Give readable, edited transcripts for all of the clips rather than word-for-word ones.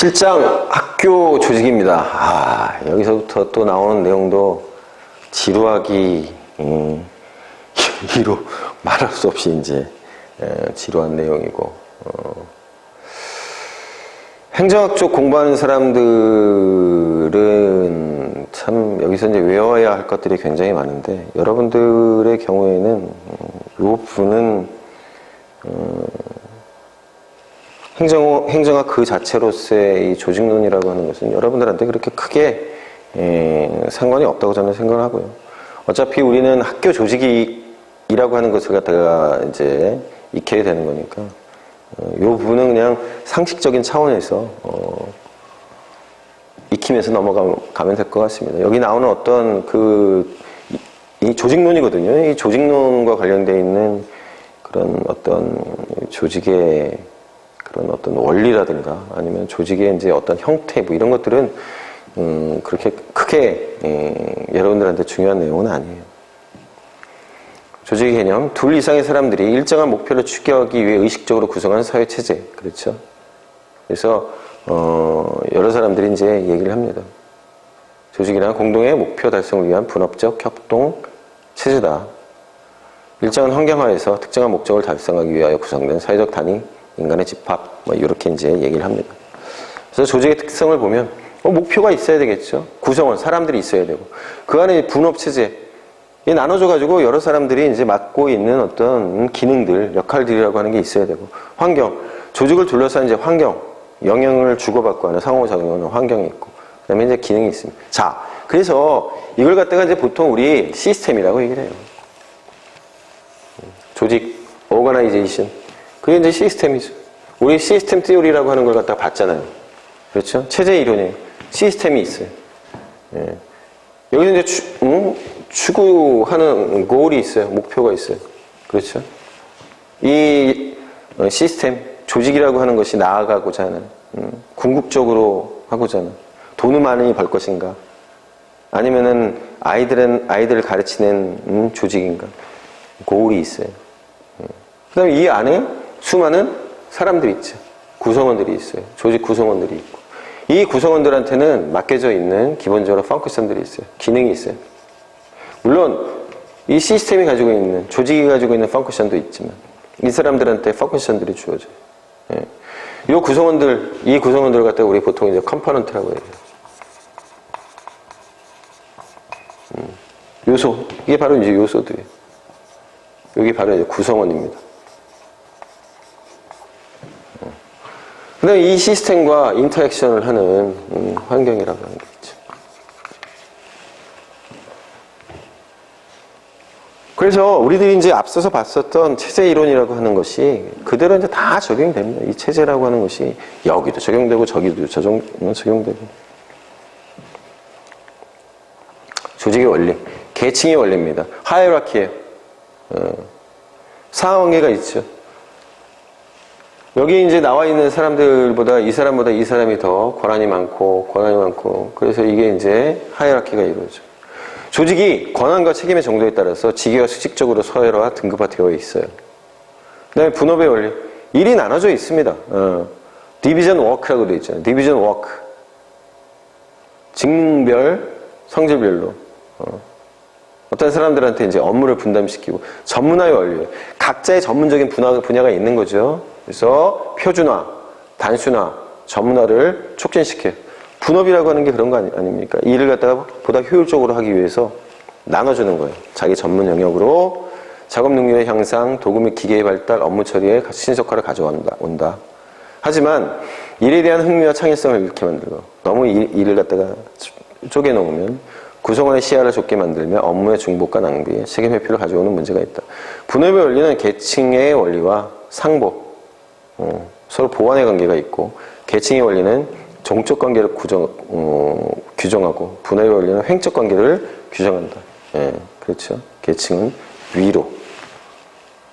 7장 학교 조직입니다. 여기서부터 또 나오는 내용도 지루하기 이로 말할 수 없이 이제 지루한 내용이고, 행정학 쪽 공부하는 사람들은 참 여기서 이제 외워야 할 것들이 굉장히 많은데, 여러분들의 경우에는 이 부분은 행정학 그 자체로서의 이 조직론이라고 하는 것은 여러분들한테 그렇게 크게 상관이 없다고 저는 생각을 하고요. 어차피 우리는 학교 조직이라고 하는 것을 갖다가 이제 익혀야 되는 거니까 이 부분은 그냥 상식적인 차원에서 익히면서 넘어가면 될 것 같습니다. 여기 나오는 어떤 이 조직론이거든요. 이 조직론과 관련되어 있는 그런 어떤 조직의 그런 어떤 원리라든가 아니면 조직의 이제 어떤 형태 뭐 이런 것들은 그렇게 크게 여러분들한테 중요한 내용은 아니에요. 조직의 개념, 둘 이상의 사람들이 일정한 목표를 추구하기 위해 의식적으로 구성한 사회 체제, 그렇죠? 그래서 여러 사람들이 이제 얘기를 합니다. 조직이란 공동의 목표 달성을 위한 분업적 협동 체제다. 일정한 환경하에서 특정한 목적을 달성하기 위하여 구성된 사회적 단위, 인간의 집합, 뭐 이렇게 이제 얘기를 합니다. 그래서 조직의 특성을 보면 목표가 있어야 되겠죠. 구성원, 사람들이 있어야 되고 그 안에 분업 체제 나눠져 가지고 여러 사람들이 이제 맡고 있는 어떤 기능들, 역할들이라고 하는 게 있어야 되고, 환경, 조직을 둘러싼 이제 환경, 영향을 주고받고 하는 상호작용하는 환경이 있고, 그다음에 이제 기능이 있습니다. 자, 그래서 이걸 갖다가 이제 보통 우리 시스템이라고 얘기를 해요. 조직, 오거나이제이션. 그게 이제 시스템이죠. 우리 시스템 티오리라고 하는 걸 갖다가 봤잖아요. 그렇죠? 체제 이론이에요. 시스템이 있어요. 예. 여기서 이제 추구하는 고울이 있어요. 목표가 있어요. 그렇죠? 이 시스템, 조직이라고 하는 것이 나아가고자 하는, 궁극적으로 하고자 하는, 돈을 많이 벌 것인가? 아니면은 아이들을 가르치는 조직인가? 고울이 있어요. 그 다음에 이 안에 수많은 사람들이 있죠. 구성원들이 있어요. 조직 구성원들이 있고. 이 구성원들한테는 맡겨져 있는 기본적으로 펑크션들이 있어요. 기능이 있어요. 물론 이 시스템이 가지고 있는, 조직이 가지고 있는 펑크션도 있지만 이 사람들한테 펑크션들이 주어져요. 예. 이 구성원들을 갖다가 우리 보통 이제 컴포넌트라고 해요. 요소, 이게 바로 이제 요소들이에요. 여기 바로 이제 구성원입니다. 그 다음에 이 시스템과 인터랙션을 하는 환경이라고 하는 게 있죠. 그래서 우리들이 이제 앞서서 봤었던 체제 이론이라고 하는 것이 그대로 이제 다 적용이 됩니다. 이 체제라고 하는 것이 여기도 적용되고 저기도 적용되고. 조직의 원리, 계층의 원리입니다. 하이어라키예요. 상하관계가 있죠. 여기 이제 나와 있는 사람들보다 이 사람이 더 권한이 많고, 그래서 이게 이제 하이라키가 이루어져. 조직이 권한과 책임의 정도에 따라서 직위가 수직적으로 서열화 등급화되어 있어요. 그 다음에 분업의 원리. 일이 나눠져 있습니다. 디비전 워크라고 되어 있잖아요. 디비전 워크. 직능별, 성질별로. 어떤 사람들한테 이제 업무를 분담시키고, 전문화의 원리. 각자의 전문적인 분야가 있는 거죠. 그래서 표준화, 단순화, 전문화를 촉진시켜요. 분업이라고 하는 게 그런 거 아닙니까? 일을 갖다가 보다 효율적으로 하기 위해서 나눠주는 거예요. 자기 전문 영역으로 작업 능력의 향상, 도구 및 기계의 발달, 업무 처리에 신속화를 가져온다. 하지만 일에 대한 흥미와 창의성을 잃게 만들고 너무 일을 갖다가 쪼개놓으면 구성원의 시야를 좁게 만들며 업무의 중복과 낭비, 책임 회피를 가져오는 문제가 있다. 분업의 원리는 계층의 원리와 상보, 서로 보완의 관계가 있고, 계층의 원리는 종적 관계를 규정하고, 분업의 원리는 횡적 관계를 규정한다. 예, 그렇죠. 계층은 위로,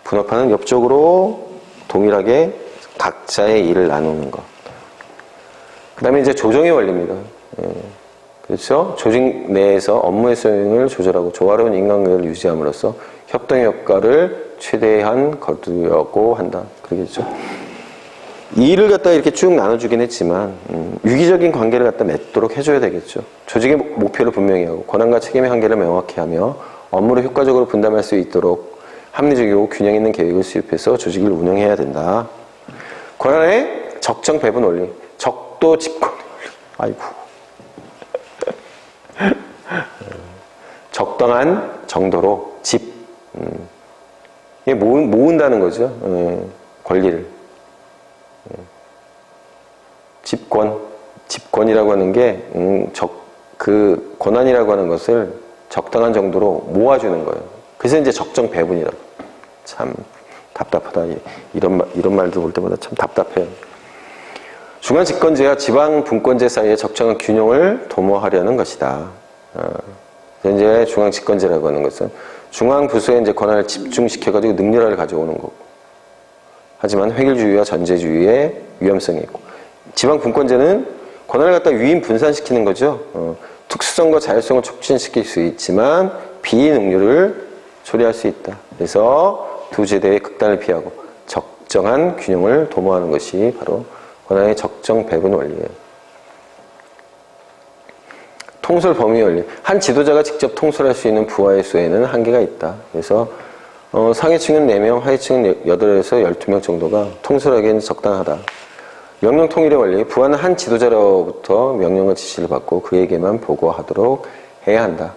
분업하는 옆쪽으로 동일하게 각자의 일을 나누는 것. 그 다음에 이제 조정의 원리입니다. 예, 그렇죠. 조직 내에서 업무의 수행을 조절하고 조화로운 인간관계를 유지함으로써 협동의 효과를 최대한 거두려고 한다. 그러겠죠. 일을 갖다가 이렇게 쭉 나눠주긴 했지만 유기적인 관계를 갖다 맺도록 해줘야 되겠죠. 조직의 목표를 분명히 하고 권한과 책임의 한계를 명확히 하며 업무를 효과적으로 분담할 수 있도록 합리적이고 균형 있는 계획을 수립해서 조직을 운영해야 된다. 권한의 적정 배분 원리, 적도 집권 원리. 아이고. 적당한 정도로 이게 모은다는 거죠. 권리를. 집권이라고 하는 게 그 권한이라고 하는 것을 적당한 정도로 모아주는 거예요. 그래서 이제 적정 배분이라고. 참 답답하다. 이런 말도 볼 때마다 참 답답해요. 중앙 집권제와 지방 분권제 사이의 적정한 균형을 도모하려는 것이다. 이제 중앙 집권제라고 하는 것은 중앙 부서에 이제 권한을 집중시켜가지고 능률화를 가져오는 거고. 하지만 획일주의와 전제주의의 위험성이 있고. 지방 분권제는 권한을 갖다 위임 분산시키는 거죠. 특수성과 자율성을 촉진시킬 수 있지만 비능률을 초래할 수 있다. 그래서 두 제도의 극단을 피하고 적정한 균형을 도모하는 것이 바로 권한의 적정 배분 원리예요. 통솔 범위 원리. 한 지도자가 직접 통솔할 수 있는 부하의 수에는 한계가 있다. 그래서 상위층은 4명, 하위층은 8에서 12명 정도가 통솔하기에는 적당하다. 명령 통일의 원리. 부하는 한 지도자로부터 명령과 지시를 받고 그에게만 보고하도록 해야 한다.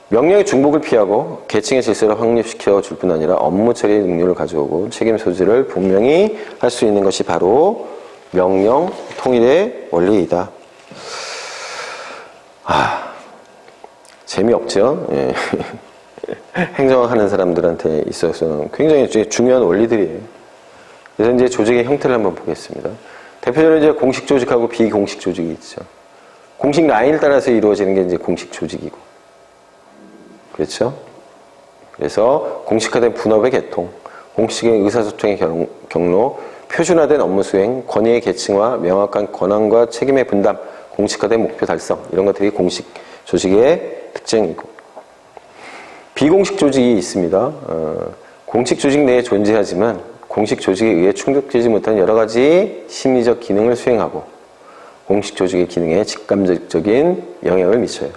명령의 중복을 피하고 계층의 질서를 확립시켜 줄 뿐 아니라 업무 처리의 능률을 가져오고 책임 소지를 분명히 할 수 있는 것이 바로 명령 통일의 원리이다. 재미없죠? 예. 행정하는 사람들한테 있어서는 굉장히 중요한 원리들이에요. 그래서 이제 조직의 형태를 한번 보겠습니다. 대표적으로 이제 공식 조직하고 비공식 조직이 있죠. 공식 라인을 따라서 이루어지는 게 이제 공식 조직이고. 그렇죠? 그래서 공식화된 분업의 개통, 공식의 의사소통의 경로, 표준화된 업무 수행, 권위의 계층화, 명확한 권한과 책임의 분담, 공식화된 목표 달성, 이런 것들이 공식 조직의 특징이고. 비공식 조직이 있습니다. 공식 조직 내에 존재하지만 공식 조직에 의해 충족되지 못한 여러 가지 심리적 기능을 수행하고 공식 조직의 기능에 직감적인 영향을 미쳐요.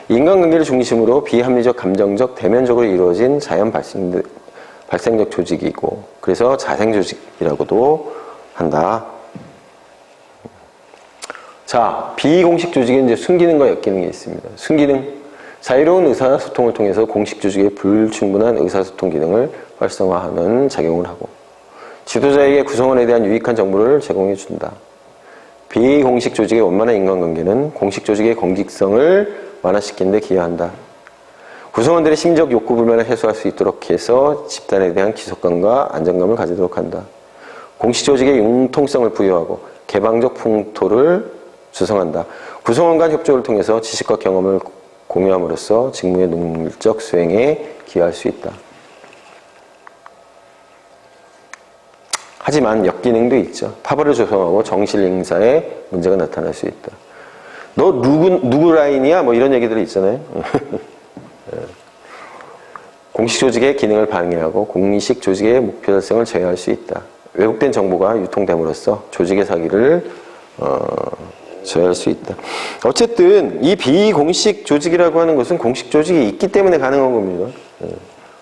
인간관계를 중심으로 비합리적, 감정적, 대면적으로 이루어진 자연 발생적 조직이고 그래서 자생조직이라고도 한다. 자, 비공식 조직에 이제 순기능과 역기능이 있습니다. 순기능, 자유로운 의사소통을 통해서 공식 조직의 불충분한 의사소통 기능을 활성화하는 작용을 하고 지도자에게 구성원에 대한 유익한 정보를 제공해 준다. 비공식 조직의 원만한 인간관계는 공식 조직의 공직성을 완화시키는 데 기여한다. 구성원들의 심적 욕구 불만을 해소할 수 있도록 해서 집단에 대한 기속감과 안정감을 가지도록 한다. 공식 조직의 융통성을 부여하고 개방적 풍토를 조성한다. 구성원 간 협조를 통해서 지식과 경험을 공유함으로써 직무의 능률적 수행에 기여할 수 있다. 하지만 역기능도 있죠. 파벌을 조성하고 정실 인사에 문제가 나타날 수 있다. 너 누구 라인이야? 뭐 이런 얘기들이 있잖아요. 공식 조직의 기능을 방해하고 공식 조직의 목표 달성을 제어할 수 있다. 왜곡된 정보가 유통됨으로써 조직의 사기를 제어할 수 있다. 어쨌든 이 비공식 조직이라고 하는 것은 공식 조직이 있기 때문에 가능한 겁니다.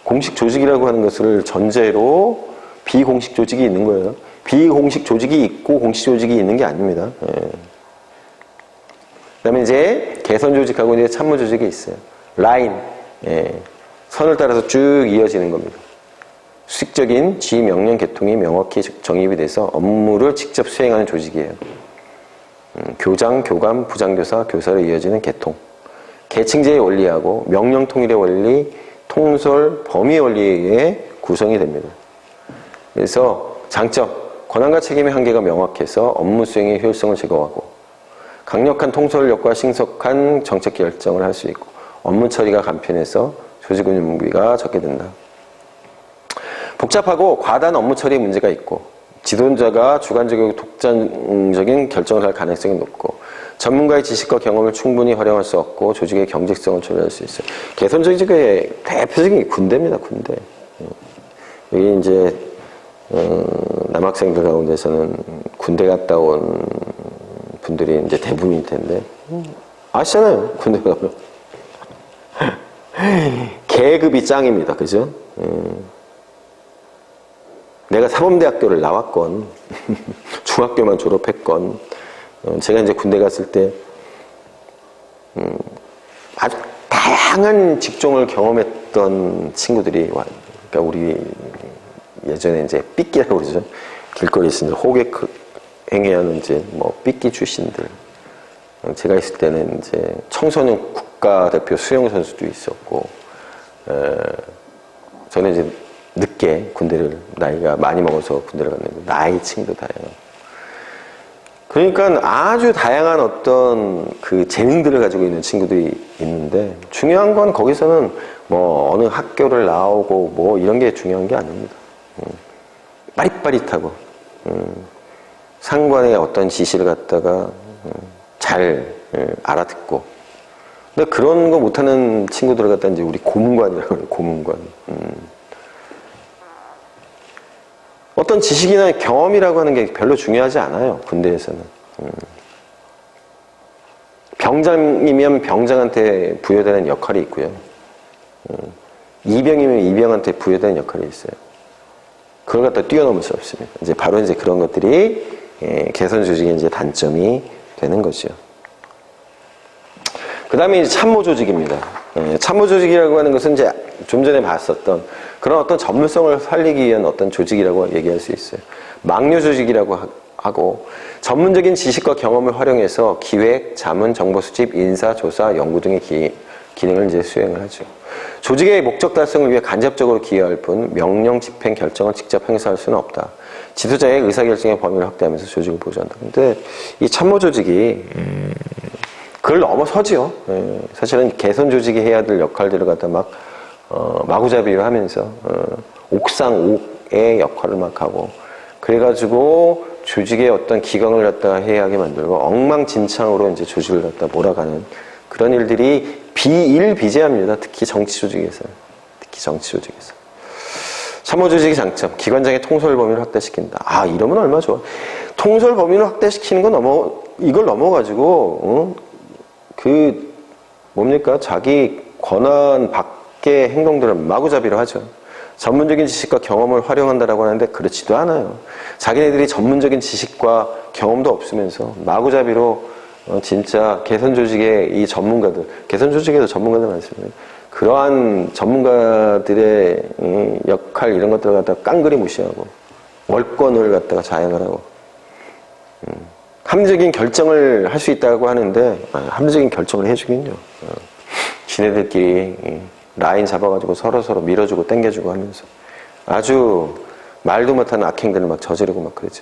공식 조직이라고 하는 것을 전제로 비공식 조직이 있는 거예요. 비공식 조직이 있고 공식 조직이 있는 게 아닙니다. 그다음에 이제 개선 조직하고 이제 참모 조직이 있어요. 라인, 선을 따라서 쭉 이어지는 겁니다. 수직적인 지휘 명령 계통이 명확히 정립이 돼서 업무를 직접 수행하는 조직이에요. 교장, 교감, 부장교사, 교사로 이어지는 계통. 계층제의 원리하고 명령 통일의 원리, 통솔, 범위 원리에 의해 구성이 됩니다. 그래서 장점, 권한과 책임의 한계가 명확해서 업무 수행의 효율성을 제거하고 강력한 통솔력과 신속한 정책 결정을 할 수 있고 업무 처리가 간편해서 조직 운영비가 적게 된다. 복잡하고 과다한 업무 처리에 문제가 있고 지도자가 주관적이고 독단적인 결정을 할 가능성이 높고 전문가의 지식과 경험을 충분히 활용할 수 없고 조직의 경직성을 초래할 수 있어요. 개선 조직의 대표적인 군대입니다. 군대. 여기 이제 남학생들 가운데서는 군대 갔다 온 분들이 이제 대부분일 텐데, 아시잖아요, 군대 가면. 계급이 짱입니다. 그죠? 내가 사범대학교를 나왔건, 중학교만 졸업했건, 제가 이제 군대 갔을 때, 아주 다양한 직종을 경험했던 친구들이 와요. 그러니까 우리 예전에 이제 삐끼라고 그러죠. 길거리에서 이제 호객 행위하는 이제 뭐 삐끼 출신들. 제가 있을 때는 이제 청소년 국가대표 수영 선수도 있었고, 저는 이제 늦게 군대를, 나이가 많이 먹어서 군대를 갔는데, 나이 층도 다양해요. 그러니까 아주 다양한 어떤 그 재능들을 가지고 있는 친구들이 있는데, 중요한 건 거기서는 뭐 어느 학교를 나오고 뭐 이런 게 중요한 게 아닙니다. 빠릿빠릿하고, 상관의 어떤 지시를 갖다가 잘 알아듣고. 근데 그런 거 못하는 친구들을 갖다 이제 우리 고문관이라고 해요, 고문관. 어떤 지식이나 경험이라고 하는 게 별로 중요하지 않아요, 군대에서는. 병장이면 병장한테 부여되는 역할이 있고요. 이병이면 이병한테 부여되는 역할이 있어요. 그걸 갖다 뛰어넘을 수 없습니다. 이제 바로 이제 그런 것들이 개선 조직의 이제 단점이 되는 거죠. 그 다음에 이제 참모 조직입니다. 참모 조직이라고 하는 것은 이제 좀 전에 봤었던 그런 어떤 전문성을 살리기 위한 어떤 조직이라고 얘기할 수 있어요. 막류 조직이라고 하고, 전문적인 지식과 경험을 활용해서 기획, 자문, 정보 수집, 인사, 조사, 연구 등의 기능을 이제 수행을 하죠. 조직의 목적 달성을 위해 간접적으로 기여할 뿐 명령, 집행, 결정을 직접 행사할 수는 없다. 지도자의 의사결정의 범위를 확대하면서 조직을 보조한다. 근데 이 참모 조직이 그걸 넘어서지요. 사실은 개선 조직이 해야 될 역할들을 갖다 막 마구잡이로 하면서 옥상옥의 역할을 막 하고, 그래가지고 조직의 어떤 기강을 갖다가 해이하게 만들고 엉망진창으로 이제 조직을 갖다 몰아가는 그런 일들이 비일비재합니다. 특히 정치 조직에서. 참모 조직의 장점, 기관장의 통솔 범위를 확대시킨다. 아, 이러면 얼마나 좋아. 통솔 범위를 확대시키는 건 이걸 넘어가지고 뭡니까? 자기 권한 밖의 행동들을 마구잡이로 하죠. 전문적인 지식과 경험을 활용한다라고 하는데 그렇지도 않아요. 자기네들이 전문적인 지식과 경험도 없으면서 마구잡이로 진짜 개선 조직의 이 전문가들, 개선 조직에도 전문가들 많습니다. 그러한 전문가들의 역할 이런 것들을 갖다가 깡그리 무시하고 월권을 갖다가 자행을 하고 합리적인 결정을 할 수 있다고 하는데 합리적인 결정을 해주긴요. 지네들끼리 라인 잡아가지고 서로 밀어주고 당겨주고 하면서 아주 말도 못하는 악행들을 막 저지르고 막 그러지.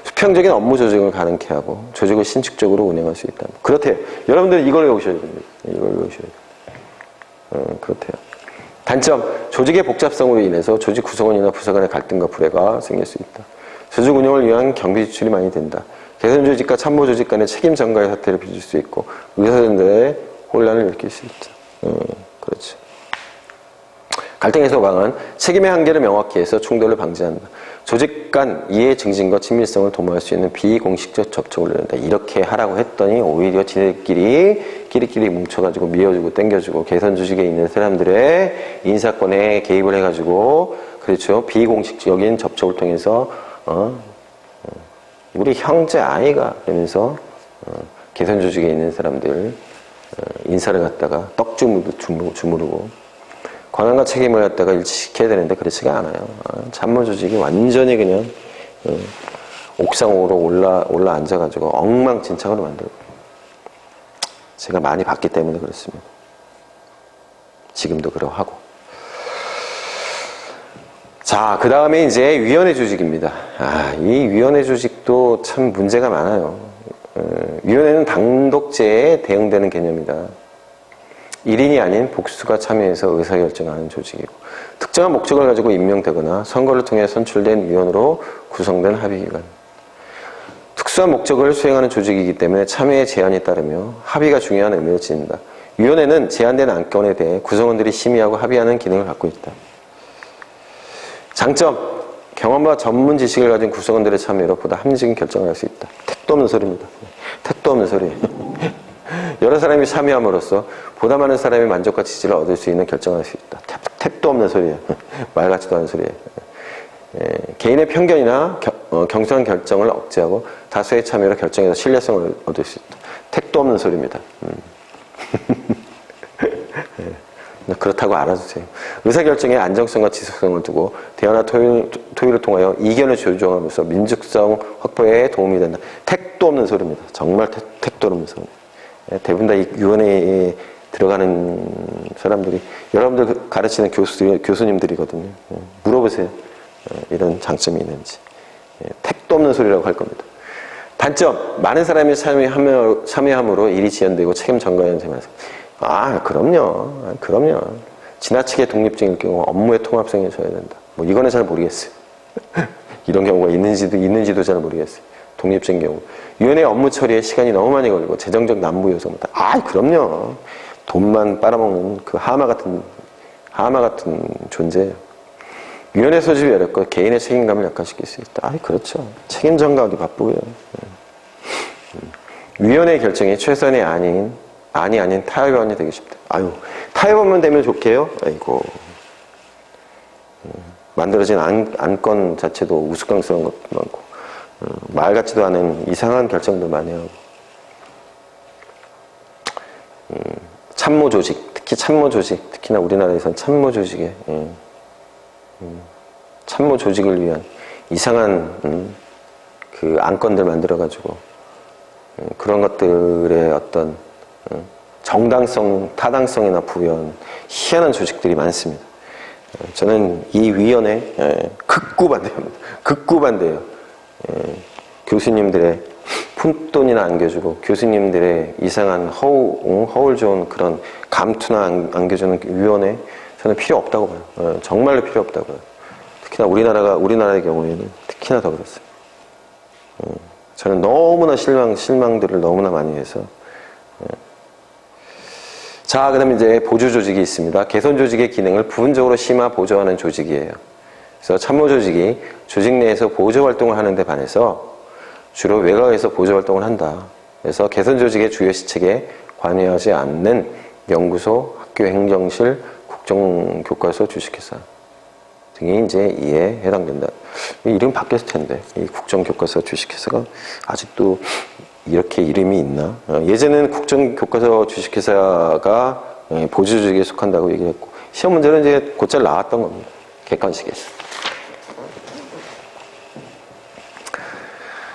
수평적인 업무 조직을 가능케 하고 조직을 신축적으로 운영할 수 있다. 그렇대요. 여러분들 이걸 외우셔야 됩니다. 이걸 외우셔야 돼요. 그렇대요. 단점, 조직의 복잡성으로 인해서 조직 구성원이나 부서 간의 갈등과 불회가 생길 수 있다. 조직 운영을 위한 경비 지출이 많이 된다. 개선 조직과 참모 조직 간의 책임 전가의 사태를 빚을 수 있고 의사진들의 혼란을 일으킬 수 있다. 그렇죠. 갈등 해소 방안, 책임의 한계를 명확히 해서 충돌을 방지한다. 조직 간 이해 증진과 친밀성을 도모할 수 있는 비공식적 접촉을 늘린다. 이렇게 하라고 했더니 오히려 지네끼리 뭉쳐가지고 밀어주고 당겨주고 개선 조직에 있는 사람들의 인사권에 개입을 해가지고 그렇죠. 비공식적인 접촉을 통해서 우리 형제 아이가 그러면서 개선 조직에 있는 사람들 인사를 갖다가 떡 주무르고 권한과 책임을 갖다가 일치시켜야 되는데 그렇지가 않아요. 참모 조직이 완전히 그냥 옥상으로 올라 앉아가지고 엉망진창으로 만들고 제가 많이 봤기 때문에 그렇습니다. 지금도 그러하고. 자, 그 다음에 이제 위원회 조직입니다. 이 위원회 조직도 참 문제가 많아요. 위원회는 당독제에 대응되는 개념이다. 1인이 아닌 복수가 참여해서 의사결정하는 조직이고 특정한 목적을 가지고 임명되거나 선거를 통해 선출된 위원으로 구성된 합의기관. 특수한 목적을 수행하는 조직이기 때문에 참여의 제한이 따르며 합의가 중요한 의미를 지닌다. 위원회는 제한된 안건에 대해 구성원들이 심의하고 합의하는 기능을 갖고 있다. 장점, 경험과 전문 지식을 가진 구성원들의 참여로 보다 합리적인 결정을 할 수 있다. 택도 없는 소리입니다. 택도 없는 소리. 여러 사람이 참여함으로써 보다 많은 사람의 만족과 지지를 얻을 수 있는 결정을 할 수 있다. 택도 없는 소리예요. 말 같지도 않은 소리예요. 개인의 편견이나 경솔한 결정을 억제하고 다수의 참여로 결정에서 신뢰성을 얻을 수 있다. 택도 없는 소리입니다. 그렇다고 알아주세요. 의사결정에 안정성과 지속성을 두고 대화나 토의를 통하여 이견을 조정하면서 민족성 확보에 도움이 된다. 택도 없는 소리입니다. 정말 택도 없는 소리. 대부분 다 이 위원회에 들어가는 사람들이 여러분들 가르치는 교수님들이거든요. 물어보세요. 이런 장점이 있는지. 택도 없는 소리라고 할 겁니다. 단점, 많은 사람이 참여함으로 일이 지연되고 책임 전가하는 셈에서 그럼요. 지나치게 독립적일 경우 업무의 통합성이 져야 된다. 뭐 이거는 잘 모르겠어요. 이런 경우가 있는지도 잘 모르겠어요. 독립적인 경우. 위원회 업무 처리에 시간이 너무 많이 걸리고 재정적 난무 요소부터. 그럼요. 돈만 빨아먹는 그 하마 같은 존재예요. 위원회 소집이 어렵고 개인의 책임감을 약화시킬 수 있다. 그렇죠. 책임 전가하기 바쁘고요. 위원회 결정이 최선의 안이 아닌 타협안이 되기 쉽다. 타협안만 되면 좋게요? 만들어진 안건 자체도 우스꽝스러운 것도 많고, 말 같지도 않은 이상한 결정도 많이 하고, 참모 조직, 특히나 우리나라에서는 참모 조직에, 참모 조직을 위한 이상한, 그 안건들 만들어가지고, 그런 것들의 어떤, 정당성, 타당성이나 부여한 희한한 조직들이 많습니다. 저는 이 위원회 극구 반대합니다. 극구 반대예요. 교수님들의 푼돈이나 안겨주고 교수님들의 이상한 허울 좋은 그런 감투나 안겨주는 위원회 저는 필요 없다고 봐요. 정말로 필요 없다고 봐요. 특히나 우리나라의 경우에는 특히나 더 그렇습니다. 저는 너무나 실망들을 너무나 많이 해서. 자, 그 다음에 이제 보조조직이 있습니다. 개선조직의 기능을 부분적으로 심화 보조하는 조직이에요. 그래서 참모조직이 조직 내에서 보조활동을 하는데 반해서 주로 외곽에서 보조활동을 한다. 그래서 개선조직의 주요 시책에 관여하지 않는 연구소, 학교 행정실, 국정교과서, 주식회사 등이 이제 이에 해당된다. 이름 바뀌었을 텐데, 이 국정교과서, 주식회사가 아직도 이렇게 이름이 있나? 예전에는 국정교과서 주식회사가 보조조직에 속한다고 얘기했고, 시험 문제는 이제 곧잘 나왔던 겁니다. 객관식에서.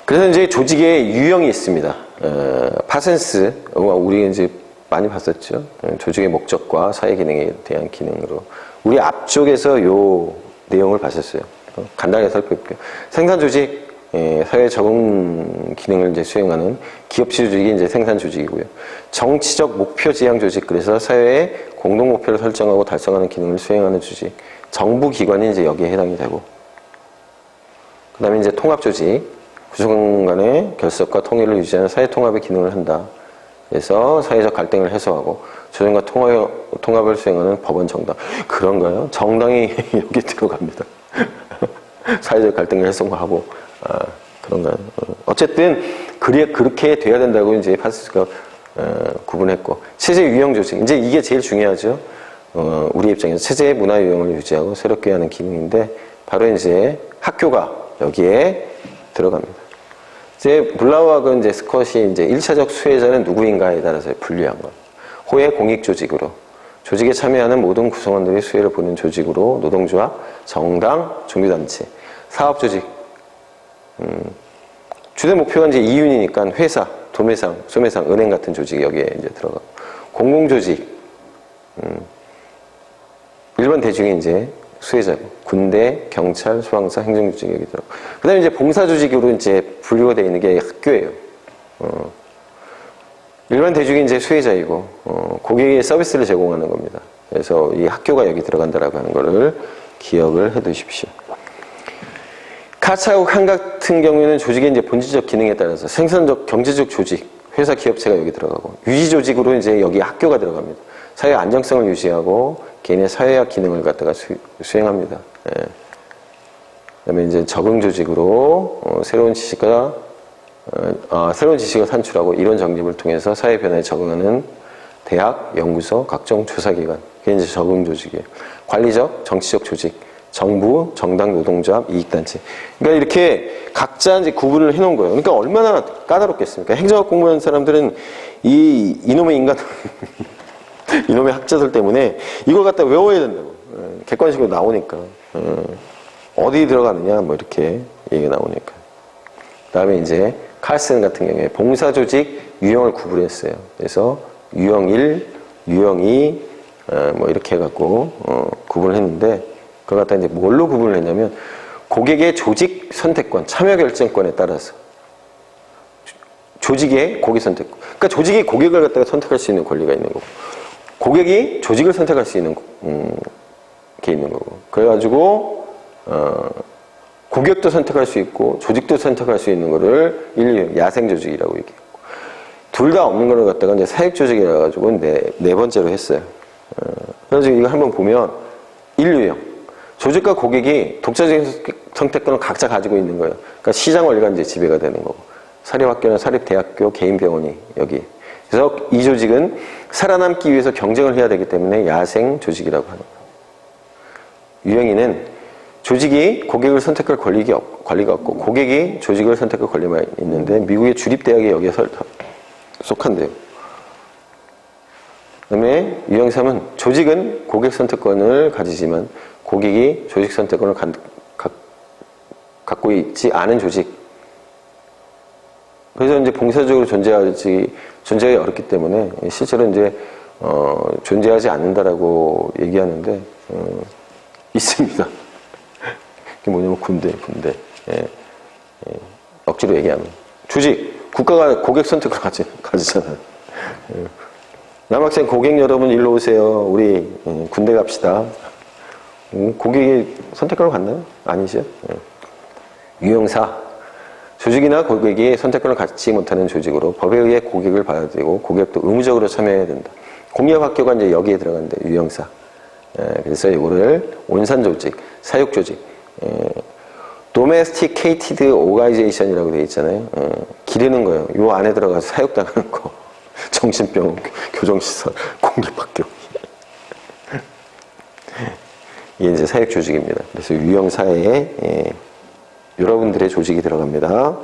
그래서 이제 조직의 유형이 있습니다. 파센스, 우리 이제 많이 봤었죠. 조직의 목적과 사회 기능에 대한 기능으로. 우리 앞쪽에서 요 내용을 봤었어요. 간단하게 살펴볼게요. 생산 조직, 사회 적응 기능을 이제 수행하는 기업체 조직이 이제 생산 조직이고요. 정치적 목표 지향 조직, 그래서 사회의 공동 목표를 설정하고 달성하는 기능을 수행하는 조직. 정부 기관이 이제 여기에 해당이 되고. 그 다음에 이제 통합 조직, 구성 간의 결속과 통일을 유지하는 사회 통합의 기능을 한다. 그래서 사회적 갈등을 해소하고 조정과 통합을 수행하는 법원 정당. 그런가요? 정당이 여기 들어갑니다. 사회적 갈등을 해소하고. 그런가요? 어쨌든 그렇게 돼야 된다고 이제 파스가 구분했고, 체제 유형 조직, 이제 이게 제일 중요하죠. 우리 입장에서 체제의 문화 유형을 유지하고 새롭게 하는 기능인데 바로 이제 학교가 여기에 들어갑니다. 이제 블라우하고 이제 스컷이 이제 1차적 수혜자는 누구인가에 따라서 분류한 것. 호혜 공익 조직으로 조직에 참여하는 모든 구성원들이 수혜를 보는 조직으로 노동조합, 정당, 종교단체, 사업 조직. 주된 목표가 이제 이윤이니까 회사, 도매상, 소매상, 은행 같은 조직이 여기에 이제 들어가고, 공공조직, 일반 대중이 이제 수혜자고, 군대, 경찰, 소방사, 행정조직이 여기 들어가고, 그 다음에 이제 봉사조직으로 이제 분류가 되어 있는 게 학교예요. 일반 대중이 이제 수혜자이고, 고객에게 서비스를 제공하는 겁니다. 그래서 이 학교가 여기 들어간다라고 하는 거를 기억을 해 두십시오. 카차하고 칸 같은 경우에는 조직의 이제 본질적 기능에 따라서 생산적, 경제적 조직, 회사, 기업체가 여기 들어가고, 유지 조직으로 이제 여기 학교가 들어갑니다. 사회 안정성을 유지하고 개인의 사회학 기능을 갖다가 수행합니다. 예. 그다음에 이제 적응 조직으로 새로운 지식을 산출하고 이론 정립을 통해서 사회 변화에 적응하는 대학, 연구소, 각종 조사기관. 그게 이제 적응 조직이에요. 관리적, 정치적 조직, 정부, 정당, 노동조합, 이익단체. 그러니까 이렇게 각자 이제 구분을 해놓은 거예요. 그러니까 얼마나 까다롭겠습니까? 행정학 공부하는 사람들은 이놈의 인간, 이놈의 학자들 때문에 이걸 갖다 외워야 된다고. 객관식으로 나오니까. 어디 들어가느냐, 뭐 이렇게 얘기가 나오니까. 그 다음에 이제 칼슨 같은 경우에 봉사조직, 유형을 구분했어요. 그래서 유형 1, 유형 2, 뭐 이렇게 해갖고, 구분을 했는데, 그걸 갖다 이제 뭘로 구분을 했냐면, 고객의 조직 선택권, 참여 결정권에 따라서. 조직의 고객 선택권. 그러니까 조직이 고객을 갖다가 선택할 수 있는 권리가 있는 거고, 고객이 조직을 선택할 수 있는, 게 있는 거고. 그래가지고, 고객도 선택할 수 있고, 조직도 선택할 수 있는 거를 야생조직이라고 얘기했고, 둘 다 없는 거를 갖다가 이제 사육조직이라 가지고 네 번째로 했어요. 그래서 이거 한번 보면, 인류형. 조직과 고객이 독자적인 선택권을 각자 가지고 있는 거예요. 그러니까 시장 원리가 이제 지배가 되는 거고. 사립학교나 사립대학교, 개인 병원이 여기. 그래서 이 조직은 살아남기 위해서 경쟁을 해야 되기 때문에 야생 조직이라고 하는 거예요. 유형이는 조직이 고객을 선택할 권리가 없고, 고객이 조직을 선택할 권리만 있는데, 미국의 주립대학이 여기에 속한대요. 그 다음에 유형 3은 조직은 고객 선택권을 가지지만, 고객이 조직 선택권을 갖고 있지 않은 조직. 그래서 이제 봉사적으로 존재하기 어렵기 때문에, 실제로 이제, 존재하지 않는다라고 얘기하는데, 있습니다. 그게 뭐냐면 군대. 예. 억지로 얘기하면. 조직, 국가가 고객 선택을 가지잖아요. 예. 남학생 고객 여러분 일로 오세요. 우리 군대 갑시다. 고객이 선택권을 갖나요? 아니죠. 예. 유형 4. 조직이나 고객이 선택권을 갖지 못하는 조직으로 법에 의해 고객을 받아들이고 고객도 의무적으로 참여해야 된다. 공립학교가 이제 여기에 들어간대. 유형 4. 그래서 이거를 온산조직, 사육조직, domesticated organization이라고 되어 있잖아요. 기르는 거예요. 요 안에 들어가서 사육당하는 거. 정신병원, 교정시설, 공립학교. 이게 이제 사육조직입니다. 그래서 유형 4에 여러분들의 조직이 들어갑니다.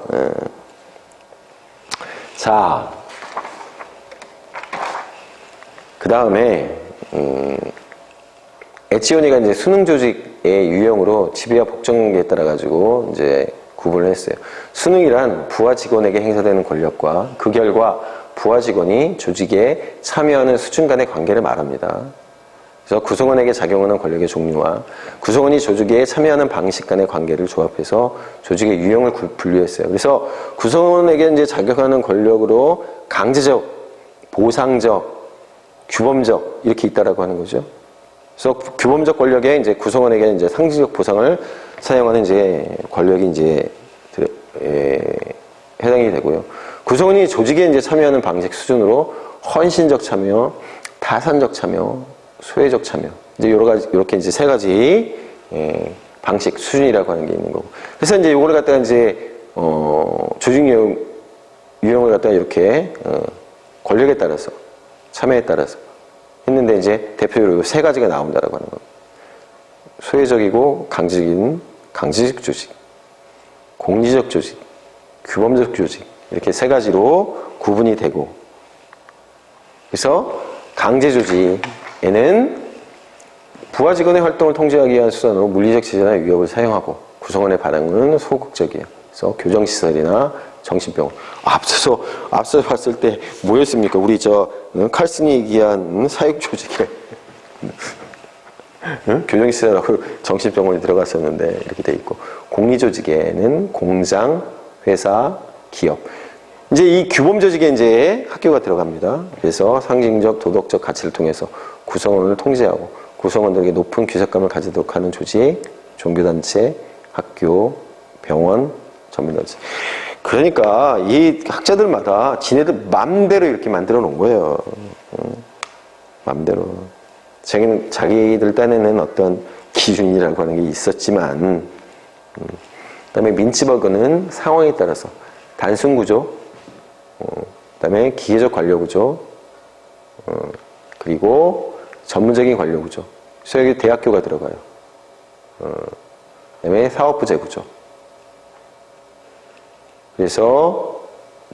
자, 그 다음에 에치오니가 이제 수능 조직의 유형으로 지배와 복종에 따라 가지고 이제 구분을 했어요. 수능이란 부하 직원에게 행사되는 권력과 그 결과 부하 직원이 조직에 참여하는 수준 간의 관계를 말합니다. 그래서 구성원에게 작용하는 권력의 종류와 구성원이 조직에 참여하는 방식 간의 관계를 조합해서 조직의 유형을 분류했어요. 그래서 구성원에게 이제 작용하는 권력으로 강제적, 보상적, 규범적 이렇게 있다라고 하는 거죠. 그래서 규범적 권력에 이제 구성원에게 이제 상징적 보상을 사용하는 이제 권력이 이제 해당이 되고요. 구성원이 조직에 이제 참여하는 방식 수준으로 헌신적 참여, 타산적 참여, 소외적 참여. 이제 여러 가지, 이렇게 이제 세 가지 방식 수준이라고 하는 게 있는 거고. 그래서 이제 요거를 갖다가 이제 조직 유형을 갖다가 이렇게 권력에 따라서 참여에 따라서 했는데 이제 대표적으로 세 가지가 나온다라고 하는 겁니다. 소외적이고 강제적 조직, 공리적 조직, 규범적 조직 이렇게 세 가지로 구분이 되고 그래서 강제 조직에는 부하 직원의 활동을 통제하기 위한 수단으로 물리적 제재나 위협을 사용하고 구성원의 반응은 소극적이에요. 그래서 교정시설이나 정신병원. 앞서 봤을 때 뭐였습니까? 우리 칼슨이 얘기한 사육조직에 교정시설하고 정신병원이 들어갔었는데 이렇게 돼 있고 공리조직에는 공장, 회사, 기업. 이제 이 규범조직에 이제 학교가 들어갑니다. 그래서 상징적, 도덕적 가치를 통해서 구성원을 통제하고 구성원들에게 높은 규칙감을 가지도록 하는 조직, 종교단체, 학교, 병원, 전문단체. 그러니까 이 학자들마다 지네들 맘대로 이렇게 만들어 놓은 거예요. 맘대로. 자기들 딴에는 어떤 기준이라고 하는 게 있었지만 그다음에 민츠버그는 상황에 따라서 단순 구조, 그다음에 기계적 관료 구조, 그리고 전문적인 관료 구조. 그래서 여기 대학교가 들어가요. 그다음에 사업부제 구조. 그래서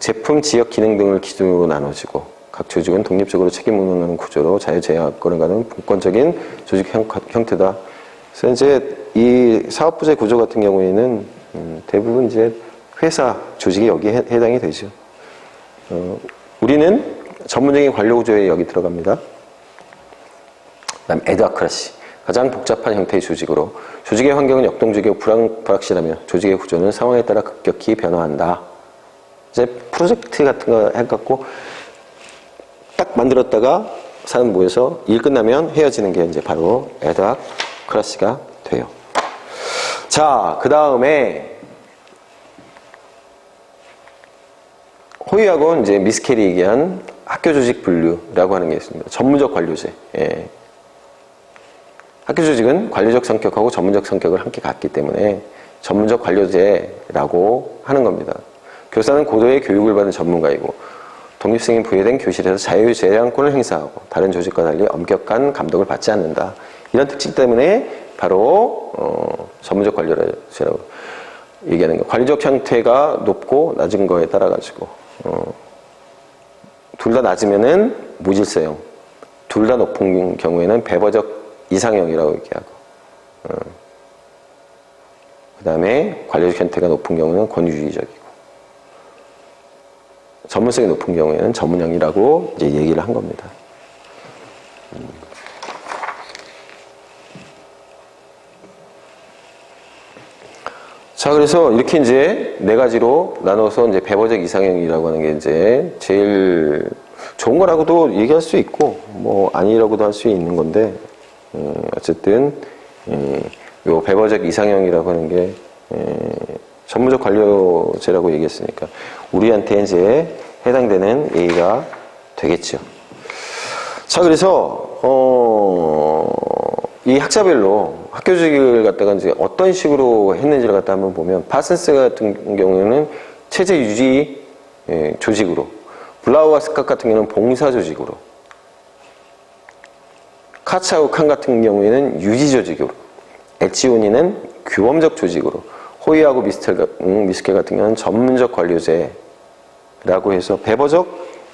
제품, 지역, 기능 등을 기준으로 나눠지고 각 조직은 독립적으로 책임 운영하는 구조로 자유제약권을 가는 분권적인 조직 형태다. 그래서 이제 이 사업부제 구조 같은 경우에는 대부분 이제 회사 조직이 여기에 해당이 되죠. 우리는 전문적인 관료 구조에 여기 들어갑니다. 그다음 에드아크라시. 가장 복잡한 형태의 조직으로 조직의 환경은 역동적이고 불확실하며 조직의 구조는 상황에 따라 급격히 변화한다. 이제 프로젝트 같은 거 해갖고 딱 만들었다가 사람 모여서 일 끝나면 헤어지는 게 이제 바로 에드아크라시가 돼요. 자, 그 다음에 호의하고 이제 미스켈이 얘기한 학교 조직 분류라고 하는 게 있습니다. 전문적 관료제. 예. 학교 조직은 관료적 성격하고 전문적 성격을 함께 갖기 때문에 전문적 관료제라고 하는 겁니다. 교사는 고도의 교육을 받은 전문가이고 독립성이 부여된 교실에서 자유재량권을 행사하고 다른 조직과 달리 엄격한 감독을 받지 않는다. 이런 특징 때문에 바로 전문적 관료제라고 얘기하는 거예요. 관료적 형태가 높고 낮은 거에 따라 가지고 둘 다 낮으면은 무질서형, 둘 다 높은 경우에는 배버적 이상형이라고 얘기하고 그 다음에 관료적 형태가 높은 경우는 권위주의적이고 전문성이 높은 경우에는 전문형이라고 이제 얘기를 한 겁니다. 자, 그래서 이렇게 이제 네 가지로 나눠서 이제 배버적 이상형이라고 하는 게 이제 제일 좋은 거라고도 얘기할 수 있고 뭐 아니라고도 할 수 있는 건데 어쨌든 요 배버적 이상형이라고 하는 게 전문적 관료제라고 얘기했으니까 우리한테 이제 해당되는 얘기가 되겠죠. 자, 그래서 이 학자별로 학교 조직을 갖다가 이제 어떤 식으로 했는지를 갖다 한번 보면 파슨스 같은 경우에는 체제 유지 조직으로, 블라우와 스캇 같은 경우는 봉사 조직으로, 카차우 칸 같은 경우에는 유지 조직으로, 에치오니는 규범적 조직으로, 호이하고 미스켈 같은 경우는 전문적 관료제라고 해서 배버적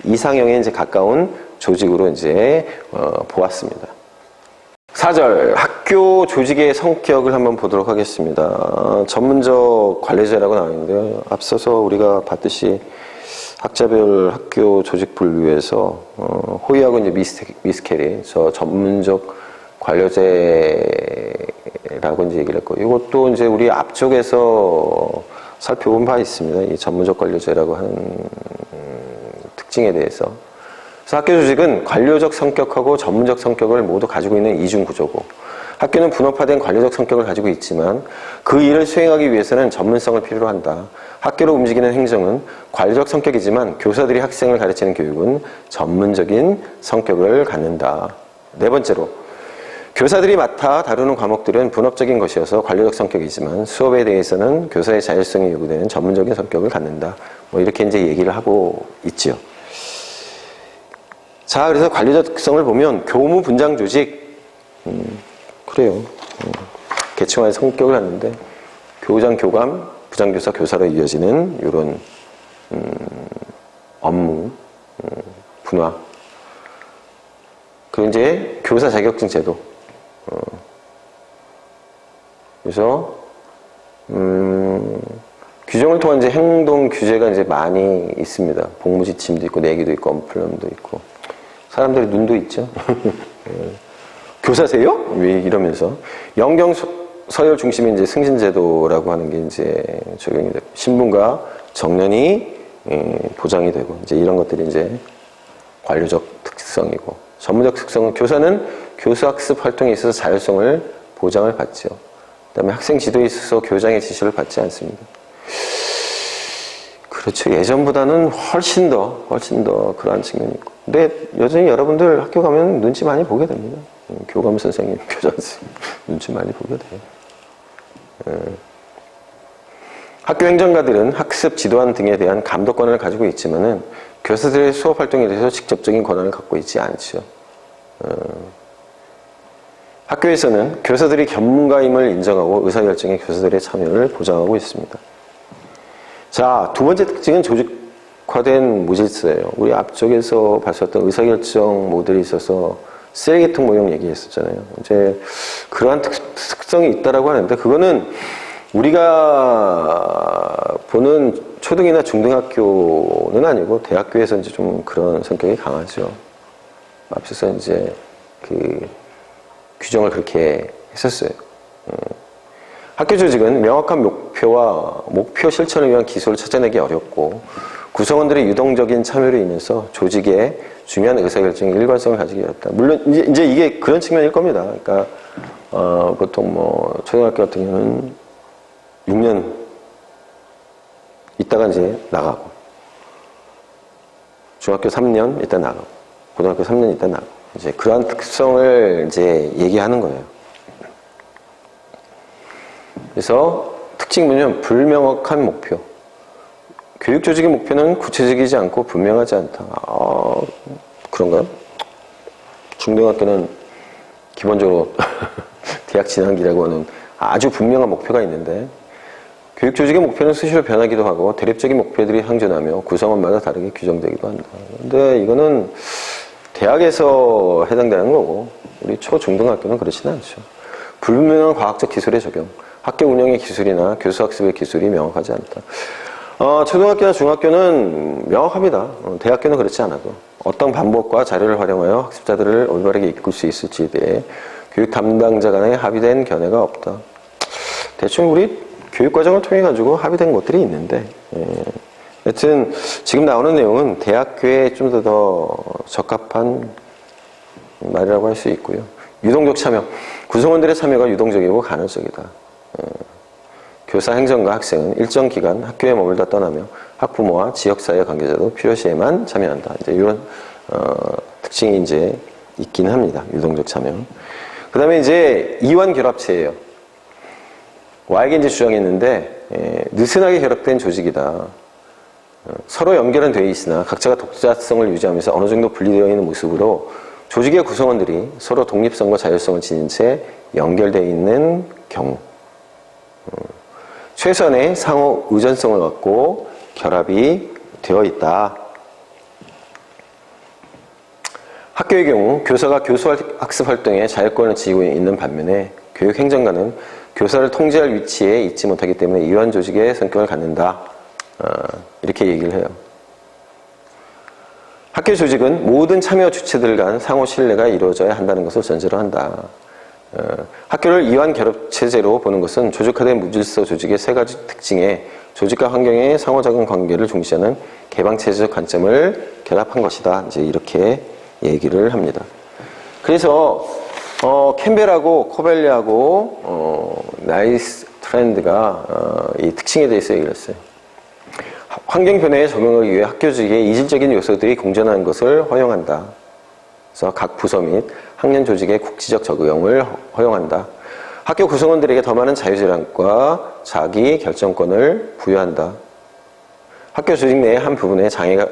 이상형에 이제 가까운 조직으로 이제 보았습니다. 4절 학교 조직의 성격을 한번 보도록 하겠습니다. 전문적 관료제라고 나와 있는데요. 앞서서 우리가 봤듯이 학자별 학교 조직 분류에서 호이하고 이제 미스켈이 저 전문적 관료제라고 이제 얘기를 했고, 이것도 이제 우리 앞쪽에서 살펴본 바 있습니다. 이 전문적 관료제라고 하는 특징에 대해서. 그래서 학교 조직은 관료적 성격하고 전문적 성격을 모두 가지고 있는 이중 구조고, 학교는 분업화된 관료적 성격을 가지고 있지만 그 일을 수행하기 위해서는 전문성을 필요로 한다. 학교로 움직이는 행정은 관료적 성격이지만 교사들이 학생을 가르치는 교육은 전문적인 성격을 갖는다. 네 번째로, 교사들이 맡아 다루는 과목들은 분업적인 것이어서 관료적 성격이지만 수업에 대해서는 교사의 자율성이 요구되는 전문적인 성격을 갖는다. 뭐 이렇게 이제 얘기를 하고 있지요. 자, 그래서 관료적 특성을 보면 교무 분장 조직, 그래요. 계층화의 성격을 갖는데 교장, 교감, 부장교사, 교사로 이어지는 이런 업무, 분화. 그리고 이제 교사 자격증 제도. 그래서 규정을 통한 이제 행동 규제가 이제 많이 있습니다. 복무 지침도 있고 내기도 있고 엄플럼도 있고. 사람들이 눈도 있죠. 교사세요? 왜 이러면서 영경 서열 중심의 이제 승진 제도라고 하는 게 이제 적용이 되고 신분과 정년이 보장이 되고 이제 이런 것들이 이제 관료적 특성이고, 전문적 특성은 교사는 교수 학습 활동에 있어서 자율성을 보장을 받죠. 그다음에 학생 지도에 있어서 교장의 지시를 받지 않습니다. 그렇죠. 예전보다는 훨씬 더 그러한 측면이 있고. 근데 여전히 여러분들 학교 가면 눈치 많이 보게 됩니다. 교감 선생님, 교장 선생님 눈치 많이 보게 돼요. 학교 행정가들은 학습 지도안 등에 대한 감독권을 가지고 있지만은 교사들의 수업 활동에 대해서 직접적인 권한을 갖고 있지 않죠. 학교에서는 교사들이 전문가임을 인정하고 의사결정에 교사들의 참여를 보장하고 있습니다. 자, 두 번째 특징은 조직화된 무질서예요. 우리 앞쪽에서 봤었던 의사결정 모델이 있어서 쓰레기통 모형 얘기했었잖아요. 이제 그러한 특성이 있다라고 하는데 그거는 우리가 보는 초등이나 중등학교는 아니고 대학교에서 이제 좀 그런 성격이 강하죠. 앞서서 이제 그 규정을 그렇게 했었어요. 학교 조직은 명확한 목표와 목표 실천을 위한 기소를 찾아내기 어렵고 구성원들의 유동적인 참여로 인해서 조직의 중요한 의사결정에 일관성을 가지기 어렵다. 물론 이제 이게 그런 측면일 겁니다. 그러니까 보통 뭐 초등학교 같은 경우는 6년 있다가 이제 나가고 중학교 3년 있다 나가고 고등학교 3년 있다 나가고 이제 그러한 특성을 이제 얘기하는 거예요. 그래서 특징이 뭐냐면 불명확한 목표. 교육 조직의 목표는 구체적이지 않고 분명하지 않다. 그런가요? 중등학교는 기본적으로 대학 진학이라고 하는 아주 분명한 목표가 있는데 교육 조직의 목표는 수시로 변하기도 하고 대립적인 목표들이 상존하며 구성원마다 다르게 규정되기도 한다. 근데 이거는 대학에서 해당되는 거고 우리 초중등학교는 그렇지는 않죠. 불분명한 과학적 기술의 적용, 학교 운영의 기술이나 교수 학습의 기술이 명확하지 않다. 초등학교나 중학교는 명확합니다. 대학교는 그렇지 않아도 어떤 방법과 자료를 활용하여 학습자들을 올바르게 이끌 수 있을지에 대해 교육 담당자 간에 합의된 견해가 없다. 대충 우리 교육과정을 통해 가지고 합의된 것들이 있는데 여튼 지금 나오는 내용은 대학교에 좀 더 적합한 말이라고 할 수 있고요. 유동적 참여, 구성원들의 참여가 유동적이고 간헐적이다. 교사, 행정가, 학생은 일정 기간 학교에 머물다 떠나며 학부모와 지역사회 관계자도 필요시에만 참여한다. 이제 이런 특징이 이제 있긴 합니다. 유동적 참여. 그 다음에 이제 이완 결합체예요. 와에게 이제 주장했는데 느슨하게 결합된 조직이다. 서로 연결은 되어 있으나 각자가 독자성을 유지하면서 어느 정도 분리되어 있는 모습으로 조직의 구성원들이 서로 독립성과 자율성을 지닌 채 연결되어 있는 경우 최소한의 상호 의존성을 갖고 결합이 되어 있다. 학교의 경우 교사가 교수 학습 활동에 자율권을 지니고 있는 반면에 교육행정가는 교사를 통제할 위치에 있지 못하기 때문에 이완 조직의 성격을 갖는다. 이렇게 얘기를 해요. 학교 조직은 모든 참여 주체들 간 상호 신뢰가 이루어져야 한다는 것을 전제로 한다. 학교를 이완 결합 체제로 보는 것은 조직화된 무질서 조직의 세 가지 특징에 조직과 환경의 상호작용 관계를 중시하는 개방체제적 관점을 결합한 것이다. 이제 이렇게 얘기를 합니다. 그래서 캠벨하고 코벨리하고 나이스 트렌드가 이 특징에 대해서 얘기를 했어요. 환경 변화에 적응하기 위해 학교 조직의 이질적인 요소들이 공존하는 것을 허용한다. 그래서 각 부서 및 학년 조직의 국지적 적용을 허용한다. 학교 구성원들에게 더 많은 자유재량과 자기 결정권을 부여한다. 학교 조직 내의 한 부분에 장애가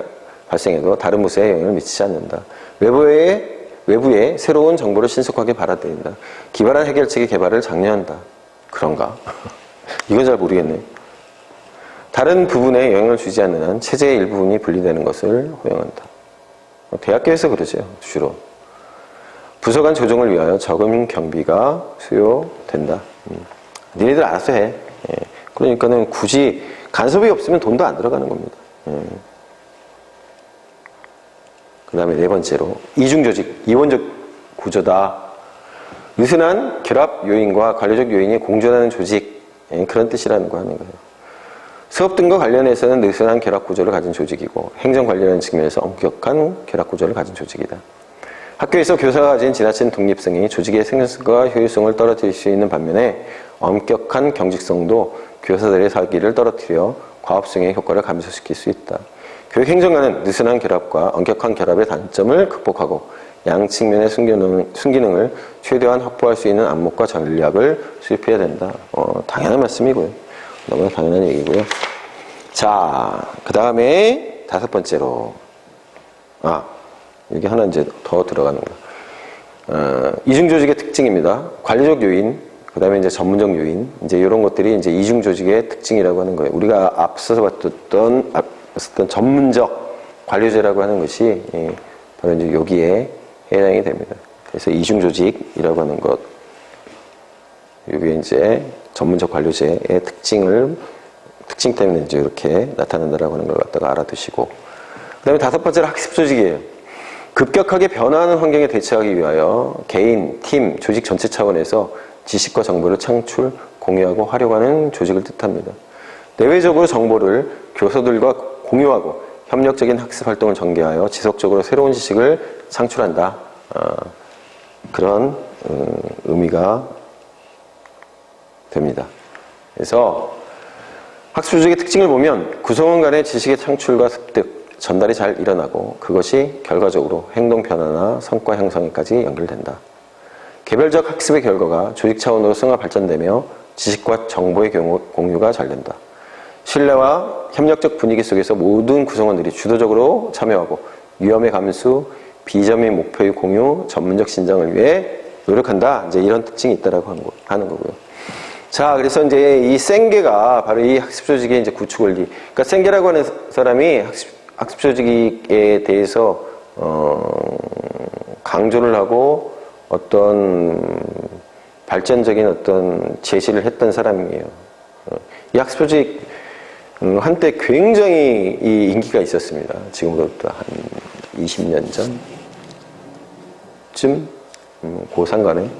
발생해도 다른 부서에 영향을 미치지 않는다. 외부에 새로운 정보를 신속하게 받아들인다. 기발한 해결책의 개발을 장려한다. 그런가? 이건 잘 모르겠네. 다른 부분에 영향을 주지 않는 한 체제의 일부분이 분리되는 것을 허용한다. 대학교에서 그러죠, 주로. 부서 간 조정을 위하여 적은 경비가 수요된다. 니네들 알아서 해. 그러니까는 굳이 간섭이 없으면 돈도 안 들어가는 겁니다. 그 다음에 네 번째로 이중조직, 이원적 구조다. 느슨한 결합 요인과 관리적 요인이 공존하는 조직, 그런 뜻이라는 거 하는 거예요. 수업 등과 관련해서는 느슨한 결합 구조를 가진 조직이고 행정 관리라는 측면에서 엄격한 결합 구조를 가진 조직이다. 학교에서 교사가 가진 지나친 독립성이 조직의 생산성과 효율성을 떨어뜨릴 수 있는 반면에 엄격한 경직성도 교사들의 사기를 떨어뜨려 과업성의 효과를 감소시킬 수 있다. 교육행정가는 느슨한 결합과 엄격한 결합의 단점을 극복하고 양 측면의 순기능을 최대한 확보할 수 있는 안목과 전략을 수립해야 된다. 당연한 말씀이고요. 너무나 당연한 얘기고요. 자, 그 다음에 5번째로. 여기 하나 이제 더 들어가는 거. 이중조직의 특징입니다. 관리적 요인, 그 다음에 이제 전문적 요인, 이제 이런 것들이 이제 이중조직의 특징이라고 하는 거예요. 우리가 앞서서 봤던 전문적 관료제라고 하는 것이, 바로 이제 여기에 해당이 됩니다. 그래서 이중조직이라고 하는 것, 여기에 이제 전문적 관료제의 특징 때문에 이제 이렇게 나타난다라고 하는 걸 갖다가 알아두시고, 그 다음에 5번째로 학습조직이에요. 급격하게 변화하는 환경에 대처하기 위하여 개인, 팀, 조직 전체 차원에서 지식과 정보를 창출, 공유하고 활용하는 조직을 뜻합니다. 내외적으로 정보를 교수들과 공유하고 협력적인 학습 활동을 전개하여 지속적으로 새로운 지식을 창출한다. 그런 의미가 됩니다. 그래서 학습조직의 특징을 보면 구성원 간의 지식의 창출과 습득, 전달이 잘 일어나고 그것이 결과적으로 행동 변화나 성과 형성에까지 연결된다. 개별적 학습의 결과가 조직 차원으로 승화 발전되며 지식과 정보의 공유가 잘 된다. 신뢰와 협력적 분위기 속에서 모든 구성원들이 주도적으로 참여하고 위험의 감수, 비전 및 목표의 공유, 전문적 신장을 위해 노력한다. 이제 이런 특징이 있다라고 하는 거고요. 자, 그래서 이제 이 생계가 바로 이 학습조직의 이제 구축 원리. 그러니까 생계라고 하는 사람이 학습조직에 대해서 강조를 하고 어떤 발전적인 어떤 제시를 했던 사람이에요. 이 학습조직 한때 굉장히 이 인기가 있었습니다. 지금으로부터 한 20년 전쯤 고상간에.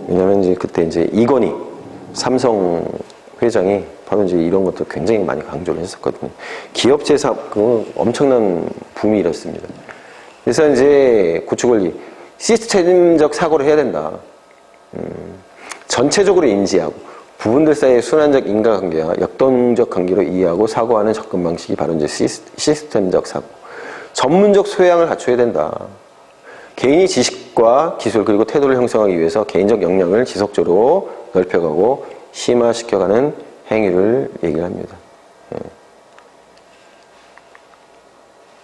왜냐면 이제 그때 이제 이건희 삼성 회장이 바로 이제 이런 것도 굉장히 많이 강조를 했었거든요. 기업체 엄청난 붐이 일었습니다. 그래서 이제 구축 원리, 시스템적 사고를 해야 된다. 전체적으로 인지하고 부분들 사이의 순환적 인과관계와 역동적 관계로 이해하고 사고하는 접근 방식이 바로 이제 시스템적 사고. 전문적 소양을 갖춰야 된다. 개인이 지식과 기술 그리고 태도를 형성하기 위해서 개인적 역량을 지속적으로 넓혀가고 심화시켜가는 행위를 얘기를 합니다. 그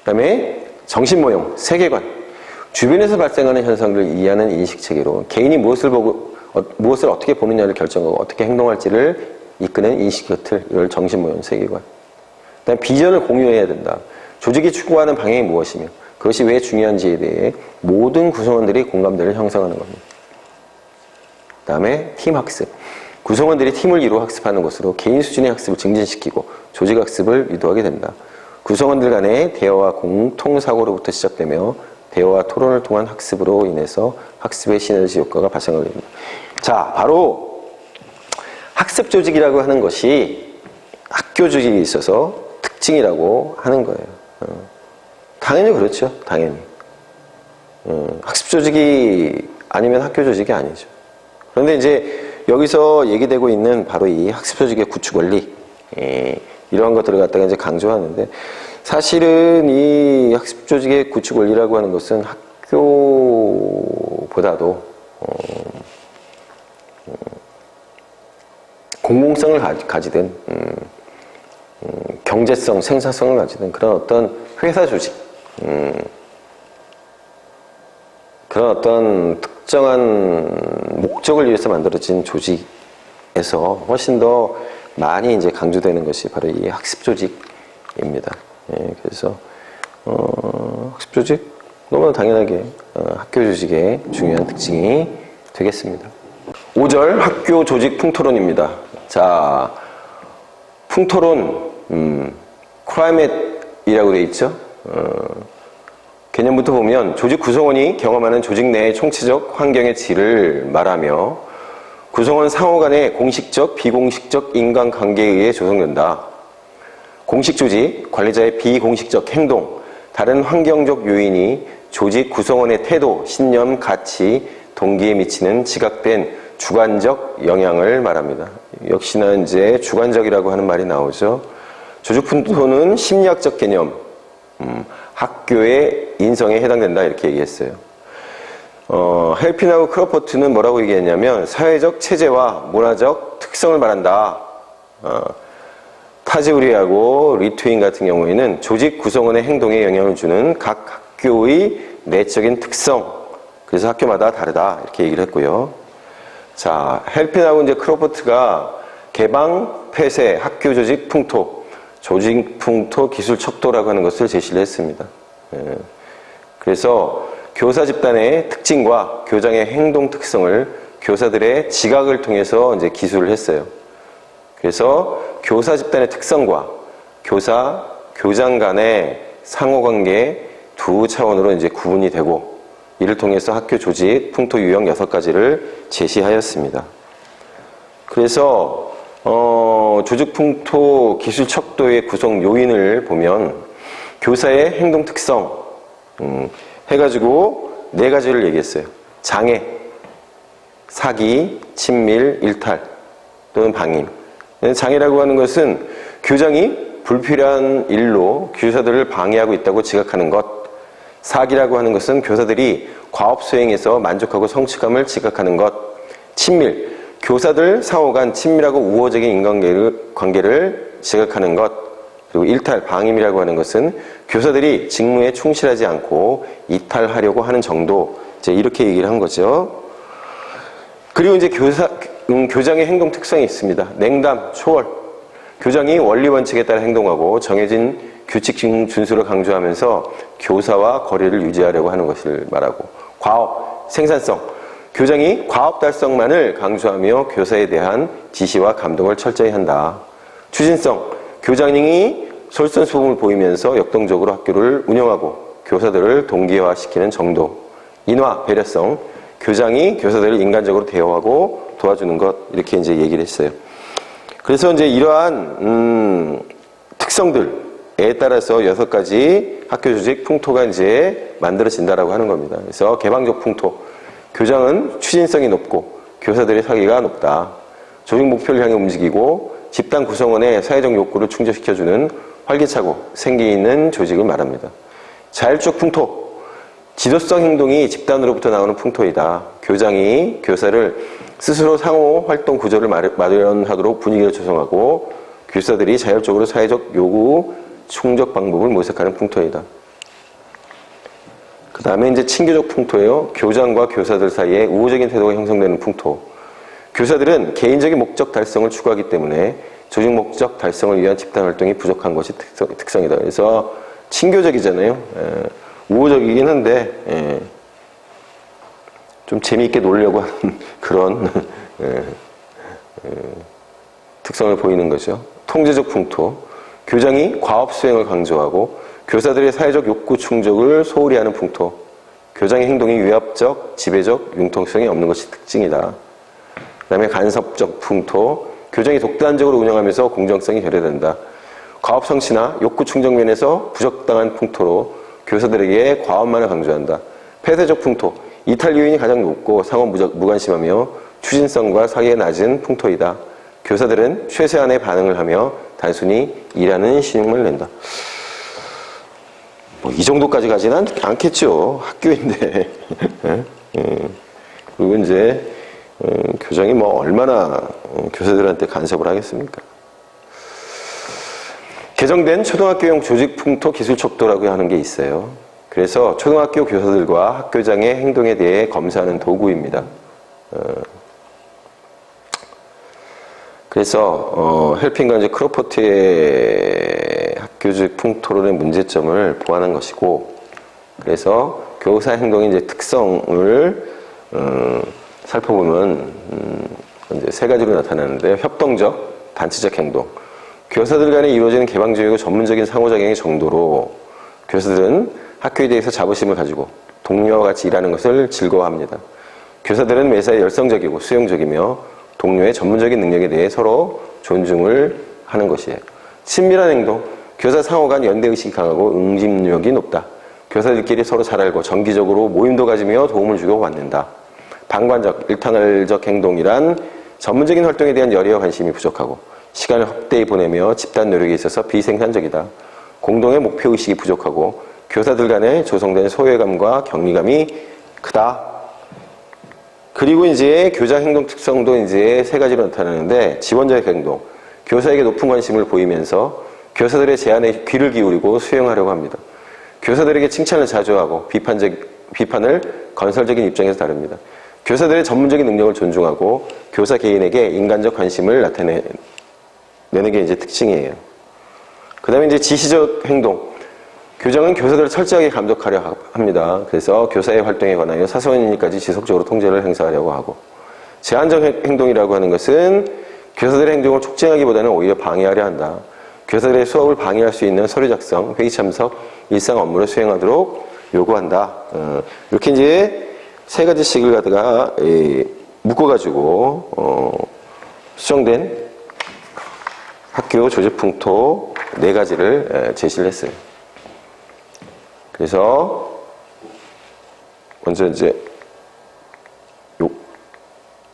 다음에 정신모형, 세계관. 주변에서 발생하는 현상들을 이해하는 인식체계로 개인이 무엇을 어떻게 보느냐를 결정하고 어떻게 행동할지를 이끄는 인식의 틀, 이걸 정신모형, 세계관. 그 다음에 비전을 공유해야 된다. 조직이 추구하는 방향이 무엇이며 그것이 왜 중요한지에 대해 모든 구성원들이 공감대를 형성하는 겁니다. 그 다음에 팀학습. 구성원들이 팀을 이루어 학습하는 것으로 개인 수준의 학습을 증진시키고 조직 학습을 유도하게 된다. 구성원들 간의 대화와 공통사고로부터 시작되며 대화와 토론을 통한 학습으로 인해서 학습의 시너지 효과가 발생하게 됩니다. 자, 바로 학습 조직이라고 하는 것이 학교 조직에 있어서 특징이라고 하는 거예요. 당연히 그렇죠. 당연히. 학습 조직이 아니면 학교 조직이 아니죠. 그런데 이제 여기서 얘기되고 있는 바로 이 학습 조직의 구축 원리, 이러한 것들을 갖다가 이제 강조하는데, 사실은 이 학습 조직의 구축 원리라고 하는 것은 학교보다도 공공성을 가지든 경제성, 생산성을 가지든 그런 어떤 회사 조직, 그런 어떤 특정한 목적을 위해서 만들어진 조직에서 훨씬 더 많이 이제 강조되는 것이 바로 이 학습 조직입니다. 그래서 학습 조직 너무나 당연하게 학교 조직의 중요한 특징이 되겠습니다. 5절 학교 조직 풍토론입니다. 자, 풍토론, 클라이밋이라고 되어 있죠. 개념부터 보면 조직 구성원이 경험하는 조직 내의 총체적 환경의 질을 말하며 구성원 상호 간의 공식적, 비공식적 인간관계에 의해 조성된다. 공식 조직, 관리자의 비공식적 행동, 다른 환경적 요인이 조직 구성원의 태도, 신념, 가치, 동기에 미치는 지각된 주관적 영향을 말합니다. 역시나 이제 주관적이라고 하는 말이 나오죠. 조직 풍토는 심리학적 개념, 학교의 인성에 해당된다 이렇게 얘기했어요. 헬핀하고 크로포트는 뭐라고 얘기했냐면 사회적 체제와 문화적 특성을 말한다. 타지우리하고 리트윈 같은 경우에는 조직 구성원의 행동에 영향을 주는 각 학교의 내적인 특성, 그래서 학교마다 다르다 이렇게 얘기를 했고요. 자, 헬핀하고 이제 크로포트가 개방, 폐쇄, 학교 조직 풍토, 조직 풍토 기술 척도라고 하는 것을 제시를 했습니다. 그래서 교사 집단의 특징과 교장의 행동 특성을 교사들의 지각을 통해서 이제 기술을 했어요. 그래서 교사 집단의 특성과 교사, 교장 간의 상호관계 두 차원으로 이제 구분이 되고, 이를 통해서 학교 조직, 풍토 유형 6가지를 제시하였습니다. 그래서 조직 풍토 기술 척도의 구성 요인을 보면 교사의 행동 특성 해가지고 4가지를 얘기했어요. 장애, 사기, 친밀, 일탈 또는 방임. 장애라고 하는 것은 교장이 불필요한 일로 교사들을 방해하고 있다고 지각하는 것. 사기라고 하는 것은 교사들이 과업 수행에서 만족하고 성취감을 지각하는 것. 친밀, 교사들 상호 간 친밀하고 우호적인 인간관계를 지각하는 것. 그리고 일탈, 방임이라고 하는 것은 교사들이 직무에 충실하지 않고 이탈하려고 하는 정도. 이제 이렇게 얘기를 한 거죠. 그리고 이제 교장의 행동 특성이 있습니다. 냉담, 초월. 교장이 원리 원칙에 따라 행동하고 정해진 규칙 준수를 강조하면서 교사와 거리를 유지하려고 하는 것을 말하고, 과업, 생산성. 교장이 과업 달성만을 강조하며 교사에 대한 지시와 감독을 철저히 한다. 추진성. 교장이 솔선수범을 보이면서 역동적으로 학교를 운영하고 교사들을 동기화시키는 정도. 인화, 배려성. 교장이 교사들을 인간적으로 대우하고 도와주는 것. 이렇게 이제 얘기를 했어요. 그래서 이제 이러한 특성들에 따라서 6가지 학교 조직 풍토가 이제 만들어진다라고 하는 겁니다. 그래서 개방적 풍토. 교장은 추진성이 높고 교사들의 사기가 높다. 조직 목표를 향해 움직이고 집단 구성원의 사회적 욕구를 충족시켜주는 활기차고 생기 있는 조직을 말합니다. 자율적 풍토. 지도성 행동이 집단으로부터 나오는 풍토이다. 교장이 교사를 스스로 상호 활동 구조를 마련하도록 분위기를 조성하고 교사들이 자율적으로 사회적 요구 충족 방법을 모색하는 풍토이다. 그 다음에 이제 친교적 풍토예요. 교장과 교사들 사이에 우호적인 태도가 형성되는 풍토. 교사들은 개인적인 목적 달성을 추구하기 때문에 조직 목적 달성을 위한 집단 활동이 부족한 것이 특성이다. 그래서 친교적이잖아요. 우호적이긴 한데 좀 재미있게 놀려고 하는 그런 특성을 보이는 거죠. 통제적 풍토. 교장이 과업 수행을 강조하고 교사들의 사회적 욕구 충족을 소홀히 하는 풍토. 교장의 행동이 위압적, 지배적, 융통성이 없는 것이 특징이다. 그 다음에 간섭적 풍토. 교장이 독단적으로 운영하면서 공정성이 결여된다. 과업 성취나 욕구 충족 면에서 부적당한 풍토로 교사들에게 과업만을 강조한다. 폐쇄적 풍토. 이탈 요인이 가장 높고 상호 무관심하며 추진성과 사기가 낮은 풍토이다. 교사들은 최소한의 반응을 하며 단순히 일하는 신용을 낸다. 뭐 이 정도까지 가지는 않겠죠. 학교인데. 그리고 이제 교장이 뭐 얼마나 교사들한테 간섭을 하겠습니까? 개정된 초등학교용 조직풍토 기술척도라고 하는 게 있어요. 그래서 초등학교 교사들과 학교장의 행동에 대해 검사하는 도구입니다. 그래서 헬핀과 이제 크로포트의 학교적 풍토론의 문제점을 보완한 것이고, 그래서 교사 행동의 이제 특성을 살펴보면 이제 3가지로 나타나는데, 협동적, 단체적 행동. 교사들 간에 이루어지는 개방적이고 전문적인 상호작용의 정도로 교사들은 학교에 대해서 자부심을 가지고 동료와 같이 일하는 것을 즐거워합니다. 교사들은 매사에 열성적이고 수용적이며 동료의 전문적인 능력에 대해 서로 존중을 하는 것이에요. 친밀한 행동. 교사 상호 간 연대의식이 강하고 응집력이 높다. 교사들끼리 서로 잘 알고 정기적으로 모임도 가지며 도움을 주고받는다. 방관적, 일탈적 행동이란 전문적인 활동에 대한 열의와 관심이 부족하고 시간을 헛되이 보내며 집단 노력에 있어서 비생산적이다. 공동의 목표의식이 부족하고 교사들 간에 조성된 소외감과 격리감이 크다. 그리고 이제 교장 행동 특성도 이제 3가지로 나타나는데, 지원적 행동. 교사에게 높은 관심을 보이면서 교사들의 제안에 귀를 기울이고 수용하려고 합니다. 교사들에게 칭찬을 자주 하고 비판을 건설적인 입장에서 다룹니다. 교사들의 전문적인 능력을 존중하고 교사 개인에게 인간적 관심을 나타내는 게 이제 특징이에요. 그 다음에 이제 지시적 행동. 교장은 교사들을 철저하게 감독하려 합니다. 그래서 교사의 활동에 관하여 사소한 일까지 지속적으로 통제를 행사하려고 하고, 제한적 행동이라고 하는 것은 교사들의 행동을 촉진하기보다는 오히려 방해하려 한다. 교사들의 수업을 방해할 수 있는 서류 작성, 회의 참석, 일상 업무를 수행하도록 요구한다. 이렇게 이제 세 가지씩을 갖다가 묶어가지고 수정된 학교 조직 풍토 네 가지를 제시를 했어요. 그래서 먼저 이제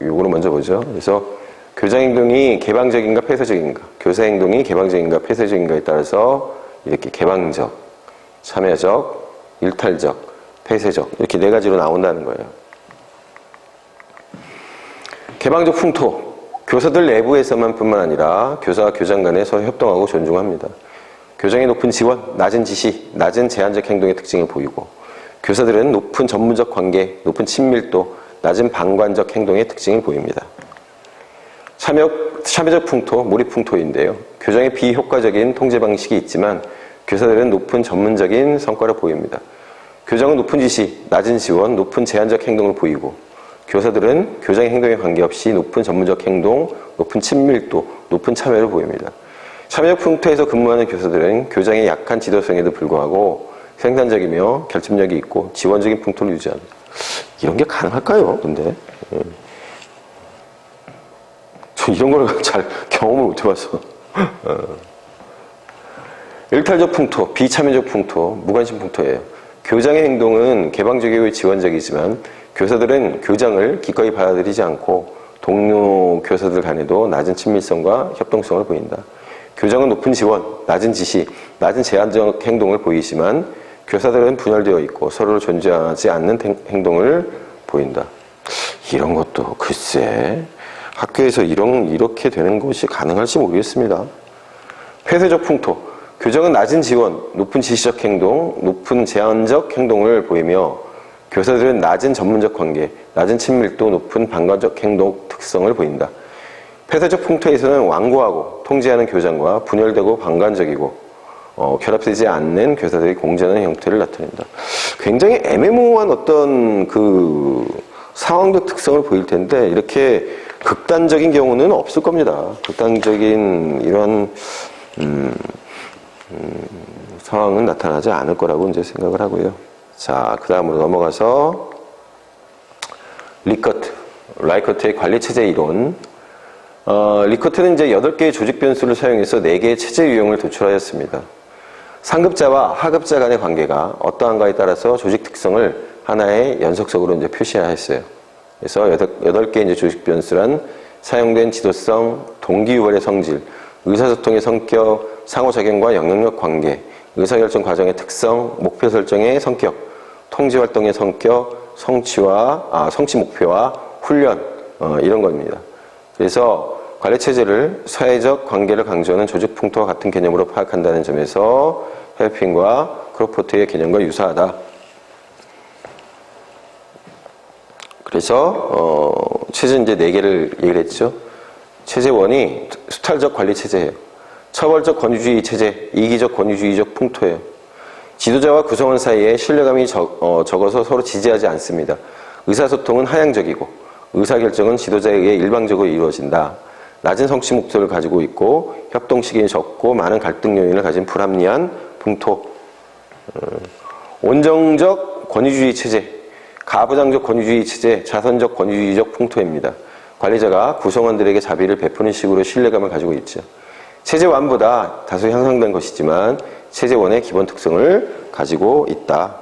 요거를 먼저 보죠. 그래서 교장 행동이 개방적인가 폐쇄적인가, 교사 행동이 개방적인가 폐쇄적인가에 따라서 이렇게 개방적, 참여적, 일탈적, 폐쇄적 이렇게 네 가지로 나온다는 거예요. 개방적 풍토, 교사들 내부에서만 뿐만 아니라 교사와 교장 간에 서로 협동하고 존중합니다. 교장의 높은 지원, 낮은 지시, 낮은 제한적 행동의 특징을 보이고, 교사들은 높은 전문적 관계, 높은 친밀도, 낮은 방관적 행동의 특징을 보입니다. 참여적 풍토, 몰입 풍토인데요. 교장의 비효과적인 통제 방식이 있지만 교사들은 높은 전문적인 성과를 보입니다. 교장은 높은 지시, 낮은 지원, 높은 제한적 행동을 보이고, 교사들은 교장의 행동에 관계없이 높은 전문적 행동, 높은 친밀도, 높은 참여를 보입니다. 참여적 풍토에서 근무하는 교사들은 교장의 약한 지도성에도 불구하고 생산적이며 결집력이 있고 지원적인 풍토를 유지합니다. 이런 게 가능할까요? 근데 저 이런 걸 잘 경험을 못 해봐서. 일탈적 풍토, 비참여적 풍토, 무관심 풍토예요. 교장의 행동은 개방적이고 지원적이지만 교사들은 교장을 기꺼이 받아들이지 않고 동료 교사들 간에도 낮은 친밀성과 협동성을 보인다. 교장은 높은 지원, 낮은 지시, 낮은 제한적 행동을 보이지만 교사들은 분열되어 있고 서로를 존중하지 않는 행동을 보인다. 이런 것도 글쎄 학교에서 이렇게 되는 것이 가능할지 모르겠습니다. 폐쇄적 풍토, 교장은 낮은 지원, 높은 지시적 행동, 높은 제한적 행동을 보이며 교사들은 낮은 전문적 관계, 낮은 친밀도, 높은 방관적 행동 특성을 보인다. 폐쇄적 풍토에서는 완고하고 통제하는 교장과 분열되고 방관적이고 결합되지 않는 교사들이 공존하는 형태를 나타낸다. 굉장히 애매모호한 어떤 그 상황적 특성을 보일 텐데 이렇게 극단적인 경우는 없을 겁니다. 극단적인 이런 상황은 나타나지 않을 거라고 이제 생각을 하고요. 자, 그 다음으로 넘어가서 라이커트의 관리체제 이론. 리커트는 이제 8개의 조직 변수를 사용해서 4개의 체제 유형을 도출하였습니다. 상급자와 하급자 간의 관계가 어떠한가에 따라서 조직 특성을 하나의 연속적으로 이제 표시하였어요. 그래서 8개의 이제 조직 변수란 사용된 지도성, 동기유발의 성질, 의사소통의 성격, 상호작용과 영향력 관계, 의사결정 과정의 특성, 목표 설정의 성격, 통제활동의 성격, 성취 목표와 훈련, 이런 겁니다. 그래서 관리체제를 사회적 관계를 강조하는 조직 풍토와 같은 개념으로 파악한다는 점에서 헬핑과 크로포트의 개념과 유사하다. 그래서 체제 이제 4개를 얘기를 했죠. 체제 1이 수탈적 관리체제예요. 처벌적 권위주의 체제, 이기적 권위주의적 풍토예요. 지도자와 구성원 사이에 신뢰감이 적어서 서로 지지하지 않습니다. 의사소통은 하향적이고 의사결정은 지도자에 의해 일방적으로 이루어진다. 낮은 성취 목표를 가지고 있고 협동 시기에 적고 많은 갈등 요인을 가진 불합리한 풍토. 온정적 권위주의 체제, 가부장적 권위주의 체제, 자선적 권위주의적 풍토입니다. 관리자가 구성원들에게 자비를 베푸는 식으로 신뢰감을 가지고 있죠. 체제 1보다 다소 향상된 것이지만 체제 1의 기본 특성을 가지고 있다.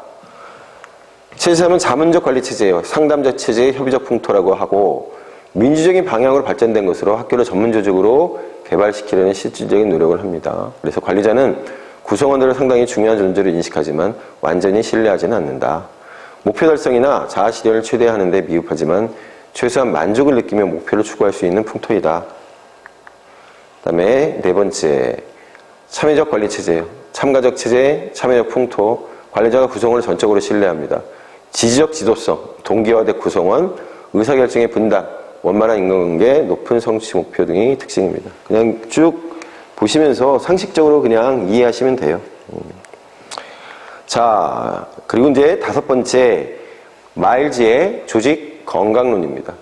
체제 3은 자문적 관리 체제예요. 상담적 체제의 협의적 풍토라고 하고 민주적인 방향으로 발전된 것으로 학교를 전문 조직으로 개발시키려는 실질적인 노력을 합니다. 그래서 관리자는 구성원들을 상당히 중요한 존재로 인식하지만 완전히 신뢰하지는 않는다. 목표 달성이나 자아 실현을 최대화하는 데 미흡하지만 최소한 만족을 느끼며 목표를 추구할 수 있는 풍토이다. 그다음에 네 번째, 참여적 관리 체제예요. 참가적 체제, 참여적 풍토, 관리자가 구성원을 전적으로 신뢰합니다. 지지적 지도성, 동기화된 구성원, 의사결정의 분단, 원만한 인간관계, 높은 성취 목표 등이 특징입니다. 그냥 쭉 보시면서 상식적으로 그냥 이해하시면 돼요. 자, 그리고 이제 다섯 번째, 마일즈의 조직 건강론입니다.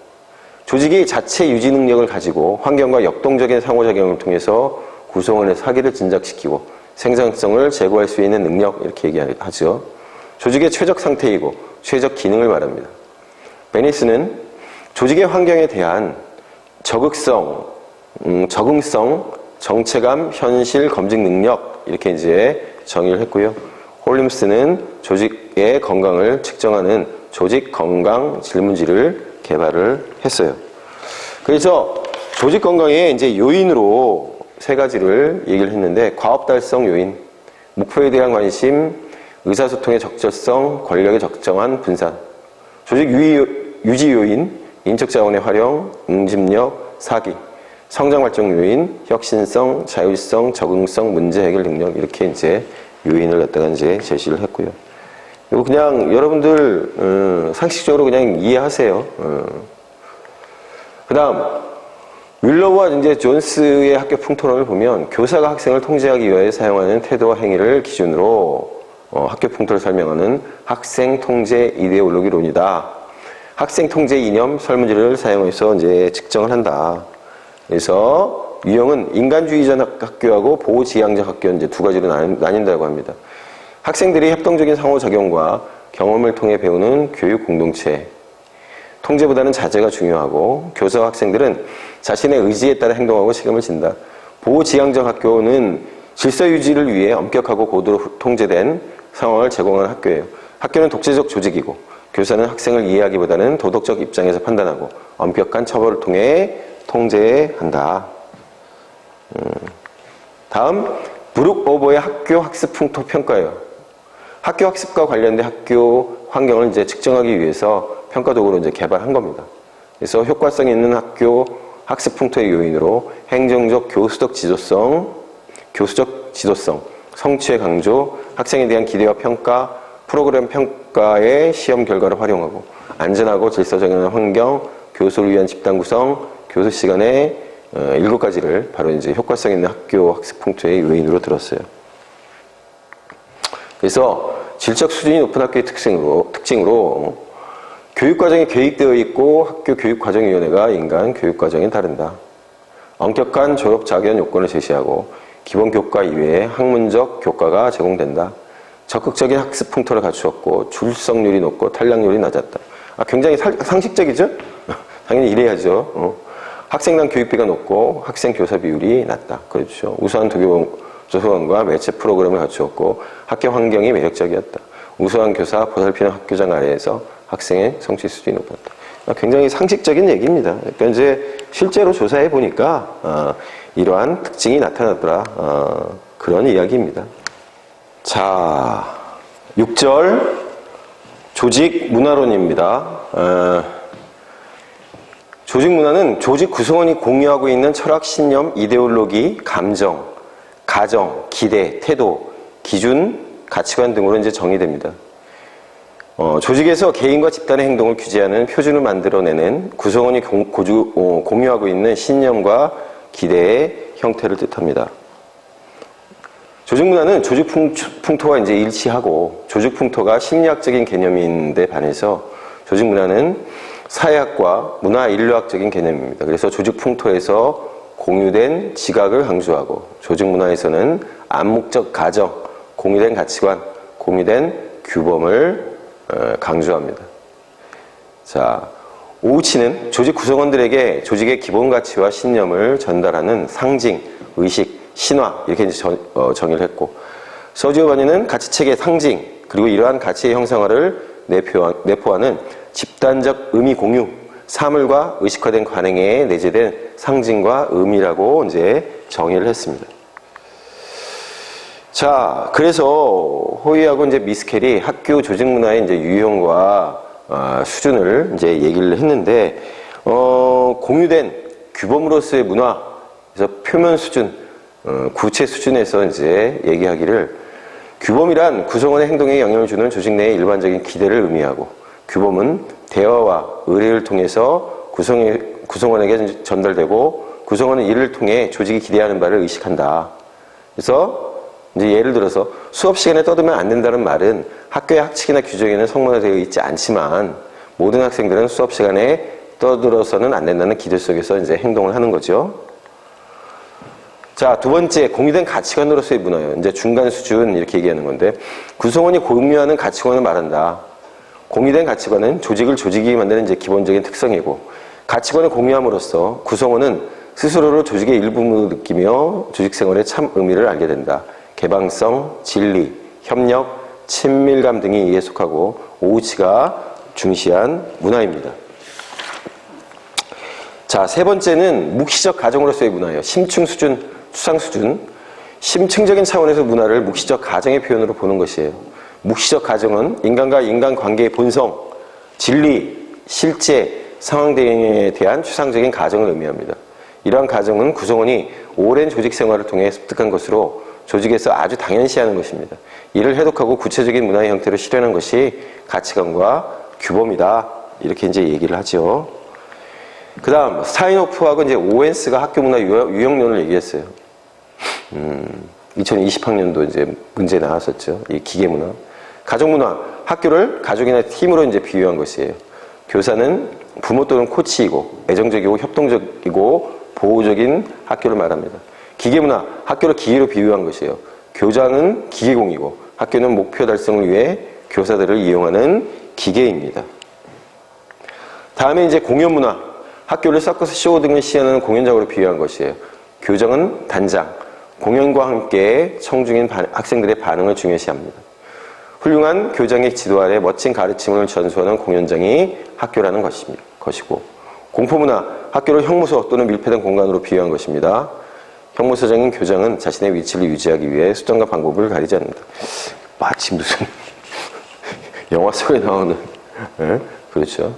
조직이 자체 유지 능력을 가지고 환경과 역동적인 상호작용을 통해서 구성원의 사기를 진작시키고 생산성을 제고할 수 있는 능력, 이렇게 얘기하죠. 조직의 최적 상태이고 최적 기능을 말합니다. 베니스는 조직의 환경에 대한 적응성, 정체감, 현실, 검증 능력, 이렇게 이제 정의를 했고요. 홀림스는 조직의 건강을 측정하는 조직 건강 질문지를 개발을 했어요. 그래서 조직 건강의 이제 요인으로 세 가지를 얘기를 했는데, 과업 달성 요인, 목표에 대한 관심, 의사소통의 적절성, 권력의 적정한 분산, 조직 유지 요인, 인적 자원의 활용, 응집력, 사기, 성장 발전 요인, 혁신성, 자율성, 적응성, 문제 해결 능력, 이렇게 이제 요인을 갖다가 이제 제시를 했고요. 이거 그냥 여러분들 상식적으로 그냥 이해하세요. 그다음 윌러와 이제 존스의 학교 풍토론을 보면, 교사가 학생을 통제하기 위해 사용하는 태도와 행위를 기준으로 학교 풍토를 설명하는 학생 통제 이데올로기론이다. 학생 통제 이념 설문지를 사용해서 이제 측정을 한다. 그래서 유형은 인간주의적 학교하고 보호지향적 학교, 이제 두 가지로 나뉜다고 합니다. 학생들이 협동적인 상호작용과 경험을 통해 배우는 교육 공동체. 통제보다는 자제가 중요하고, 교사와 학생들은 자신의 의지에 따라 행동하고 책임을 진다. 보호지향적 학교는 질서 유지를 위해 엄격하고 고도로 통제된 상황을 제공하는 학교예요. 학교는 독재적 조직이고, 교사는 학생을 이해하기보다는 도덕적 입장에서 판단하고 엄격한 처벌을 통해 통제한다. 다음, 브룩 오버의 학교 학습 풍토 평가예요. 학교 학습과 관련된 학교 환경을 이제 측정하기 위해서 평가 도구로 이제 개발한 겁니다. 그래서 효과성 있는 학교 학습 풍토의 요인으로 행정적 교수적 지도성, 성취의 강조, 학생에 대한 기대와 평가, 프로그램 평가의 시험 결과를 활용하고, 안전하고 질서정연한 환경, 교수를 위한 집단 구성, 교수 시간의 7가지를 바로 이제 효과성 있는 학교 학습 풍토의 요인으로 들었어요. 그래서 질적 수준이 높은 학교의 특징으로 교육과정이 계획되어 있고, 학교 교육과정위원회가 인간 교육과정에 따른다. 엄격한 졸업 자격 요건을 제시하고, 기본 교과 이외에 학문적 교과가 제공된다. 적극적인 학습 풍토를 갖추었고, 출석률이 높고 탈락률이 낮았다. 굉장히 상식적이죠? 당연히 이래야죠. 학생당 교육비가 높고 학생 교사 비율이 낮다. 그렇죠. 우수한 도서관과 매체 프로그램을 갖추었고, 학교 환경이 매력적이었다. 우수한 교사, 보살피는 학교장 아래에서 학생의 성취 수준이 높았다. 굉장히 상식적인 얘기입니다. 그러니까 이제 실제로 조사해 보니까 이러한 특징이 나타나더라. 그런 이야기입니다. 자, 6절 조직 문화론입니다. 조직 문화는 조직 구성원이 공유하고 있는 철학, 신념, 이데올로기, 감정, 가정, 기대, 태도, 기준, 가치관 등으로 이제 정의됩니다. 조직에서 개인과 집단의 행동을 규제하는 표준을 만들어내는 구성원이 공유하고 있는 신념과 기대의 형태를 뜻합니다. 조직 문화는 조직 풍토와 이제 일치하고, 조직 풍토가 심리학적인 개념인데 반해서 조직 문화는 사회학과 문화 인류학적인 개념입니다. 그래서 조직 풍토에서 공유된 지각을 강조하고, 조직 문화에서는 암묵적 가정, 공유된 가치관, 공유된 규범을 강조합니다. 자, 오우치는 조직 구성원들에게 조직의 기본 가치와 신념을 전달하는 상징, 의식, 신화, 이렇게 이제 정의를 했고, 서지오바니는 가치체계의 상징, 그리고 이러한 가치의 형상화를 내포하는 집단적 의미 공유, 사물과 의식화된 관행에 내재된 상징과 의미라고 이제 정의를 했습니다. 자, 그래서 호이하고 이제 미스켈이 학교 조직 문화의 이제 유형과 수준을 이제 얘기를 했는데, 공유된 규범으로서의 문화, 그래서 표면 수준, 구체 수준에서 이제 얘기하기를 규범이란 구성원의 행동에 영향을 주는 조직 내의 일반적인 기대를 의미하고 규범은 대화와 의뢰를 통해서 구성원에게 전달되고 구성원은 이를 통해 조직이 기대하는 바를 의식한다. 그래서 이제 예를 들어서 수업 시간에 떠들면 안 된다는 말은 학교의 학칙이나 규정에는 성문화되어 있지 않지만 모든 학생들은 수업 시간에 떠들어서는 안 된다는 기대 속에서 이제 행동을 하는 거죠. 자, 두 번째, 공유된 가치관으로서의 문화예요. 이제 중간 수준 이렇게 얘기하는 건데 구성원이 공유하는 가치관을 말한다. 공유된 가치관은 조직을 조직이 만드는 이제 기본적인 특성이고 가치관을 공유함으로써 구성원은 스스로를 조직의 일부로 느끼며 조직 생활의 참 의미를 알게 된다. 개방성, 진리, 협력, 친밀감 등이 이에 속하고 오우치가 중시한 문화입니다. 자, 세 번째는 묵시적 가정으로서의 문화예요. 심층 수준, 추상 수준. 심층적인 차원에서 문화를 묵시적 가정의 표현으로 보는 것이에요. 묵시적 가정은 인간과 인간 관계의 본성, 진리, 실제, 상황 등에 대한 추상적인 가정을 의미합니다. 이러한 가정은 구성원이 오랜 조직 생활을 통해 습득한 것으로 조직에서 아주 당연시하는 것입니다. 이를 해독하고 구체적인 문화의 형태로 실현한 것이 가치관과 규범이다. 이렇게 이제 얘기를 하죠. 그 다음, 스타인호프하고 이제 오웬스가 학교 문화 유형론을 얘기했어요. 2020학년도 이제 문제 나왔었죠. 이 기계문화. 가족문화, 학교를 가족이나 팀으로 이제 비유한 것이에요. 교사는 부모 또는 코치이고, 애정적이고, 협동적이고, 보호적인 학교를 말합니다. 기계문화, 학교를 기계로 비유한 것이에요. 교장은 기계공이고, 학교는 목표 달성을 위해 교사들을 이용하는 기계입니다. 다음에 이제 공연문화, 학교를 서커스 쇼 등을 시연하는 공연장으로 비유한 것이에요. 교장은 단장, 공연과 함께 청중인 학생들의 반응을 중요시합니다. 훌륭한 교장의 지도 아래 멋진 가르침을 전수하는 공연장이 학교라는 것이고 공포문화, 학교를 형무소 또는 밀폐된 공간으로 비유한 것입니다. 형무소장인 교장은 자신의 위치를 유지하기 위해 수단과 방법을 가리지 않는다. 마치 무슨 영화 속에 나오는 그렇죠.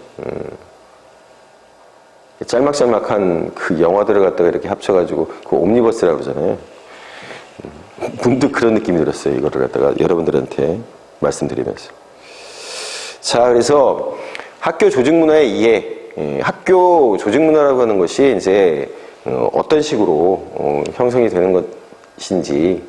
짤막짤막한 그 영화들을 갖다가 이렇게 합쳐가지고 그 옴니버스라고 그러잖아요. 문득 그런 느낌이 들었어요. 이거를 갖다가 여러분들한테 말씀드리면서. 자, 그래서 학교 조직 문화의 이해, 학교 조직 문화라고 하는 것이 이제 어떤 식으로 형성이 되는 것인지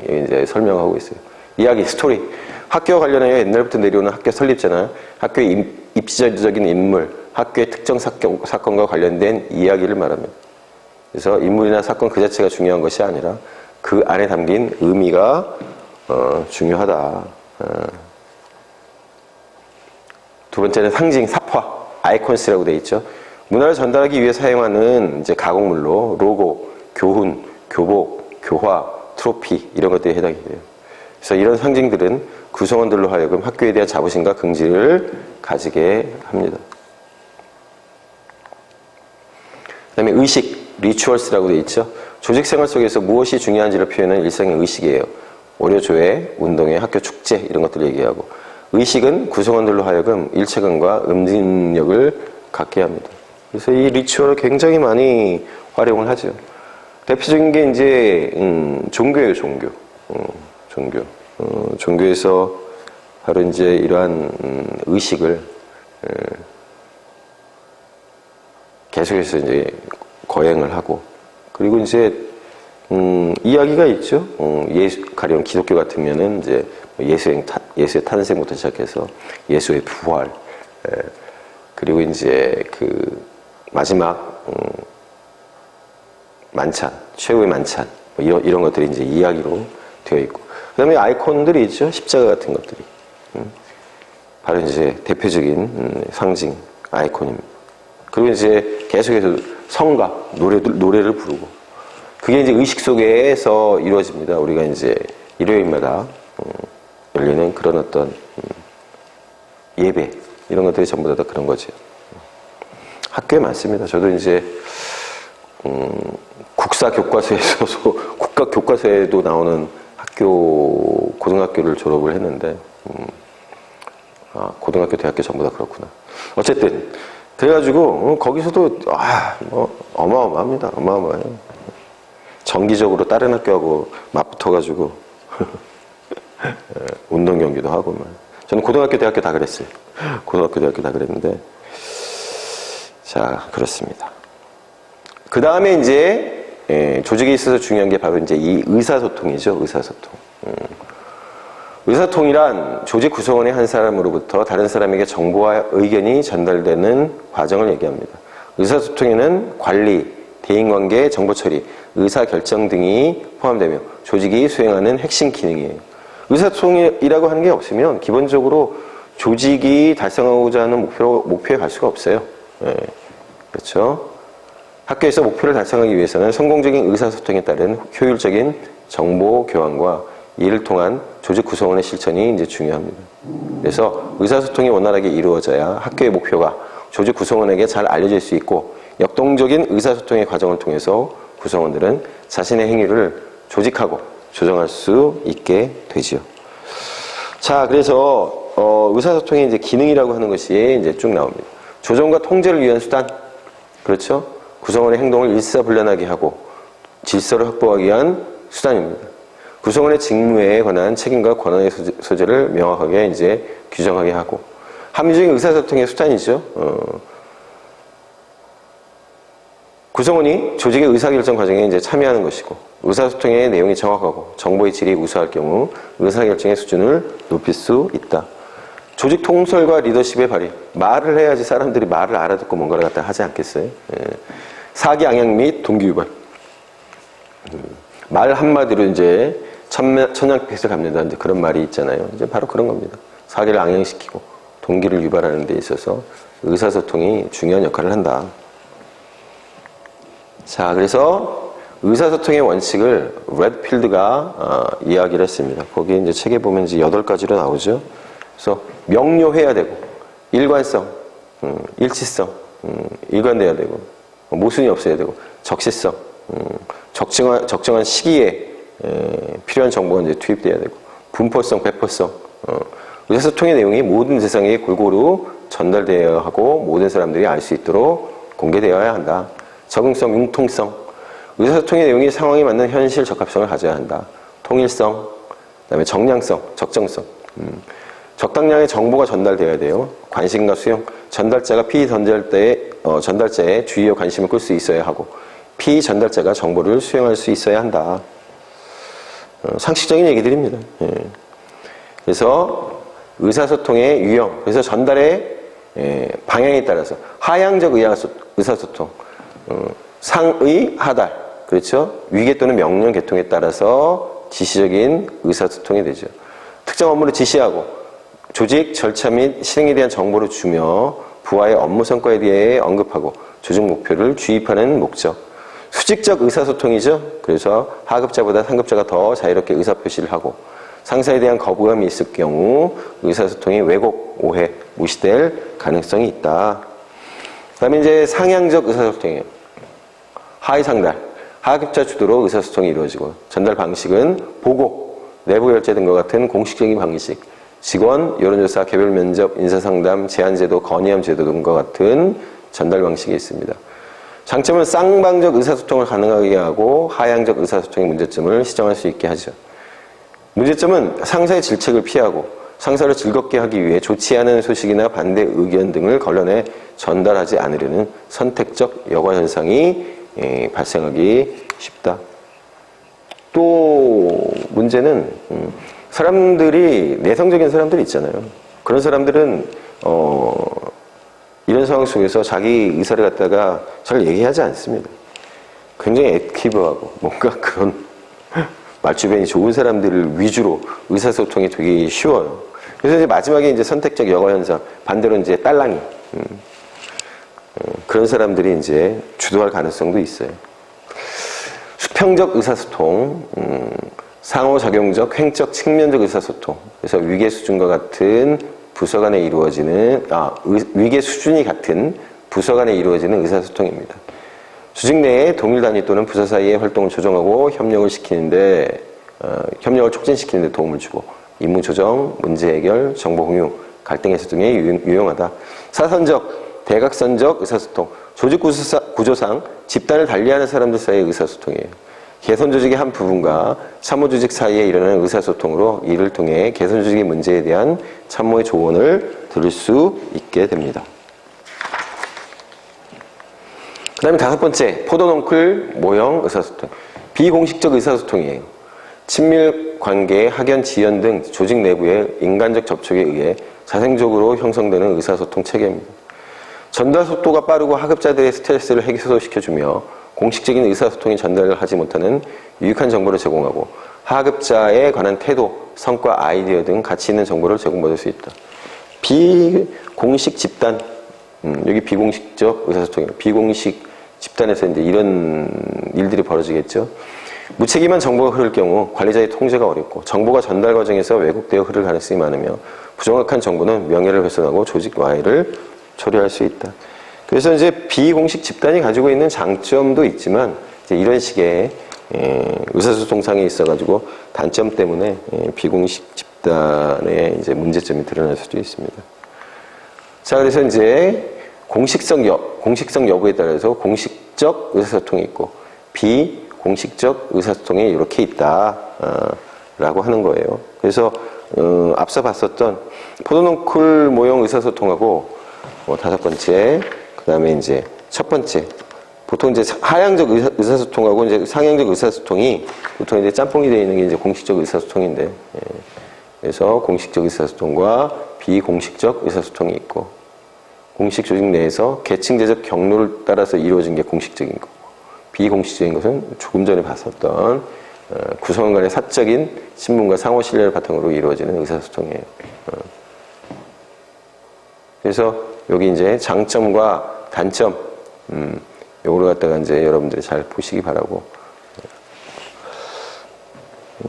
이제 설명하고 있어요. 이야기, 스토리. 학교와 관련하여 옛날부터 내려오는 학교 설립자나 학교의 입지적인 인물, 학교의 특정 사건과 관련된 이야기를 말합니다. 그래서 인물이나 사건 그 자체가 중요한 것이 아니라 그 안에 담긴 의미가 중요하다. 두 번째는 상징, 사파, 아이콘스라고 되어 있죠. 문화를 전달하기 위해 사용하는 이제 가공물로 로고, 교훈, 교복, 교화, 트로피 이런 것들이 해당이 돼요. 그래서 이런 상징들은 구성원들로 하여금 학교에 대한 자부심과 긍지를 가지게 합니다. 그 다음에 의식, 리추얼스라고 되어 있죠. 조직 생활 속에서 무엇이 중요한지를 표현하는 일상의 의식이에요. 월요조회, 운동회, 학교 축제 이런 것들을 얘기하고 의식은 구성원들로 하여금 일체감과 응징력을 갖게 합니다. 그래서 이 리추얼을 굉장히 많이 활용을 하죠. 대표적인 게 이제 종교예요, 종교. 종교에서 바로 이제 이러한 의식을 계속해서 이제 거행을 하고 그리고 이제 이야기가 있죠. 가령 기독교 같으면은 이제 예수의 탄생부터 시작해서 예수의 부활, 그리고 이제 그 마지막 만찬, 최후의 만찬 뭐 이런 것들이 이제 이야기로 되어 있고, 그다음에 아이콘들이 있죠. 십자가 같은 것들이 바로 이제 대표적인 상징 아이콘입니다. 그리고 이제 계속해서 성가 노래를 부르고 그게 이제 의식 속에서 이루어집니다. 우리가 이제 일요일마다 열리는 그런 어떤 예배 이런 것들이 전부 다 그런 거죠. 학교에 많습니다. 저도 이제 국사 교과서에서 국가 교과서에도 나오는 고등학교를 졸업을 했는데 고등학교, 대학교 전부 다 그렇구나. 어쨌든 그래가지고 거기서도 어마어마합니다. 어마어마해요. 정기적으로 다른 학교하고 맞붙어가지고 운동 경기도 하고 막. 저는 고등학교, 대학교 다 그랬어요. 고등학교, 대학교 다 그랬는데. 자, 그렇습니다. 그 다음에 이제 조직에 있어서 중요한 게 바로 이제 이 의사소통이죠. 의사소통. 의사소통이란 조직 구성원의 한 사람으로부터 다른 사람에게 정보와 의견이 전달되는 과정을 얘기합니다. 의사소통에는 관리, 대인관계, 정보처리, 의사결정 등이 포함되며 조직이 수행하는 핵심 기능이에요. 의사소통이라고 하는 게 없으면 기본적으로 조직이 달성하고자 하는 목표에 갈 수가 없어요. 네. 그렇죠? 학교에서 목표를 달성하기 위해서는 성공적인 의사소통에 따른 효율적인 정보 교환과 이를 통한 조직 구성원의 실천이 이제 중요합니다. 그래서 의사소통이 원활하게 이루어져야 학교의 목표가 조직 구성원에게 잘 알려질 수 있고 역동적인 의사소통의 과정을 통해서 구성원들은 자신의 행위를 조직하고 조정할 수 있게 되지요. 자, 그래서 의사소통의 이제 기능이라고 하는 것이 이제 쭉 나옵니다. 조정과 통제를 위한 수단, 그렇죠? 구성원의 행동을 일사불란하게 하고 질서를 확보하기 위한 수단입니다. 구성원의 직무에 관한 책임과 권한의 소재를 명확하게 이제 규정하게 하고 합리적인 의사소통의 수단이죠. 구성원이 조직의 의사결정 과정에 이제 참여하는 것이고 의사소통의 내용이 정확하고 정보의 질이 우수할 경우 의사결정의 수준을 높일 수 있다. 조직 통솔과 리더십의 발휘. 말을 해야지 사람들이 말을 알아듣고 뭔가를 갖다 하지 않겠어요? 사기 양양 및 동기 유발. 말 한마디로 이제 천냥빚을 갚는다. 이제 그런 말이 있잖아요. 이제 바로 그런 겁니다. 사기를 양양시키고 동기를 유발하는 데 있어서 의사소통이 중요한 역할을 한다. 자, 그래서 의사소통의 원칙을 레드필드가 이야기를 했습니다. 거기 이제 책에 보면 이제 8가지로 나오죠. 그래서 명료해야 되고, 일관성, 일치성, 일관돼야 되고, 모순이 없어야 되고, 적시성, 적정한 시기에 필요한 정보가 이제 투입돼야 되고, 분포성, 배포성, 의사소통의 내용이 모든 세상에 골고루 전달되어야 하고 모든 사람들이 알 수 있도록 공개되어야 한다. 적응성, 융통성, 의사소통의 내용이 상황에 맞는 현실 적합성을 가져야 한다. 통일성, 그다음에 정량성, 적정성, 적당량의 정보가 전달되어야 돼요. 관심과 수용, 전달자가 전달자의 주의와 관심을 끌 수 있어야 하고 피전달자가 정보를 수용할 수 있어야 한다. 상식적인 얘기들입니다. 그래서 의사소통의 유형, 그래서 전달의 방향에 따라서 하향적 의사소통, 상의, 하달, 그렇죠? 위계 또는 명령 계통에 따라서 지시적인 의사소통이 되죠. 특정 업무를 지시하고 조직, 절차 및 실행에 대한 정보를 주며 부하의 업무 성과에 대해 언급하고 조직 목표를 주입하는 목적. 수직적 의사소통이죠. 그래서 하급자보다 상급자가 더 자유롭게 의사표시를 하고 상사에 대한 거부감이 있을 경우 의사소통이 왜곡, 오해, 무시될 가능성이 있다. 그 다음에 이제 상향적 의사소통이에요. 하위상달, 하급자 주도로 의사소통이 이루어지고 전달 방식은 보고, 내부 결제 등과 같은 공식적인 방식, 직원, 여론조사, 개별 면접, 인사상담, 제한제도, 건의함 제도 등과 같은 전달 방식이 있습니다. 장점은 쌍방적 의사소통을 가능하게 하고 하향적 의사소통의 문제점을 시정할 수 있게 하죠. 문제점은 상사의 질책을 피하고 상사를 즐겁게 하기 위해 좋지 않은 소식이나 반대 의견 등을 걸러내 전달하지 않으려는 선택적 여과 현상이 발생하기 쉽다. 또 문제는 사람들이 내성적인 사람들이 있잖아요. 그런 사람들은 이런 상황 속에서 자기 의사를 갖다가 잘 얘기하지 않습니다. 굉장히 액티브하고 뭔가 그런 말주변이 좋은 사람들을 위주로 의사소통이 되기 쉬워요. 그래서 이제 마지막에 이제 선택적 여과 현상, 반대로 이제 딸랑이, 그런 사람들이 이제 주도할 가능성도 있어요. 수평적 의사소통, 상호작용적, 횡적, 측면적 의사소통. 그래서 위계 수준과 같은 부서 간에 이루어지는, 위계 수준이 같은 부서 간에 이루어지는 의사소통입니다. 조직 내에 동일 단위 또는 부서 사이의 활동을 조정하고 협력을 촉진시키는 데 도움을 주고 임무 조정, 문제 해결, 정보 공유, 갈등 해소 등에 유용하다. 사선적, 대각선적 의사소통. 조직 구조상 집단을 달리하는 사람들 사이의 의사소통이에요. 개선 조직의 한 부분과 참모 조직 사이에 일어나는 의사소통으로 이를 통해 개선 조직의 문제에 대한 참모의 조언을 들을 수 있게 됩니다. 그 다음에 5번째, 포도넝쿨 모형 의사소통. 비공식적 의사소통이에요. 친밀 관계, 학연, 지연 등 조직 내부의 인간적 접촉에 의해 자생적으로 형성되는 의사소통 체계입니다. 전달 속도가 빠르고 하급자들의 스트레스를 해소시켜주며 공식적인 의사소통이 전달을 하지 못하는 유익한 정보를 제공하고 하급자에 관한 태도, 성과, 아이디어 등 가치 있는 정보를 제공받을 수 있다. 비공식 집단, 여기 비공식적 의사소통이에요. 비공식 집단에서 이제 이런 일들이 벌어지겠죠. 무책임한 정보가 흐를 경우 관리자의 통제가 어렵고 정보가 전달 과정에서 왜곡되어 흐를 가능성이 많으며 부정확한 정보는 명예를 훼손하고 조직 와해를 초래할 수 있다. 그래서 이제 비공식 집단이 가지고 있는 장점도 있지만 이제 이런 식의 의사소통상에 있어가지고 단점 때문에 비공식 집단의 이제 문제점이 드러날 수도 있습니다. 자, 그래서 이제 공식성 여부에 따라서 공식적 의사소통이 있고 비공식적 의사소통이 이렇게 있다라고 하는 거예요. 그래서 앞서 봤었던 포도넝쿨 모형 의사소통하고 5번째, 그 다음에 이제 첫 번째, 보통 이제 하향적 의사소통하고 이제 상향적 의사소통이 보통 이제 짬뽕이 되어 있는 게 이제 공식적 의사소통인데, 그래서 공식적 의사소통과 비공식적 의사소통이 있고, 공식 조직 내에서 계층제적 경로를 따라서 이루어진 게 공식적인 거고, 비공식적인 것은 조금 전에 봤었던 구성원 간의 사적인 신분과 상호 신뢰를 바탕으로 이루어지는 의사소통이에요. 그래서 여기 이제 장점과 단점, 요거를 갖다가 이제 여러분들이 잘 보시기 바라고.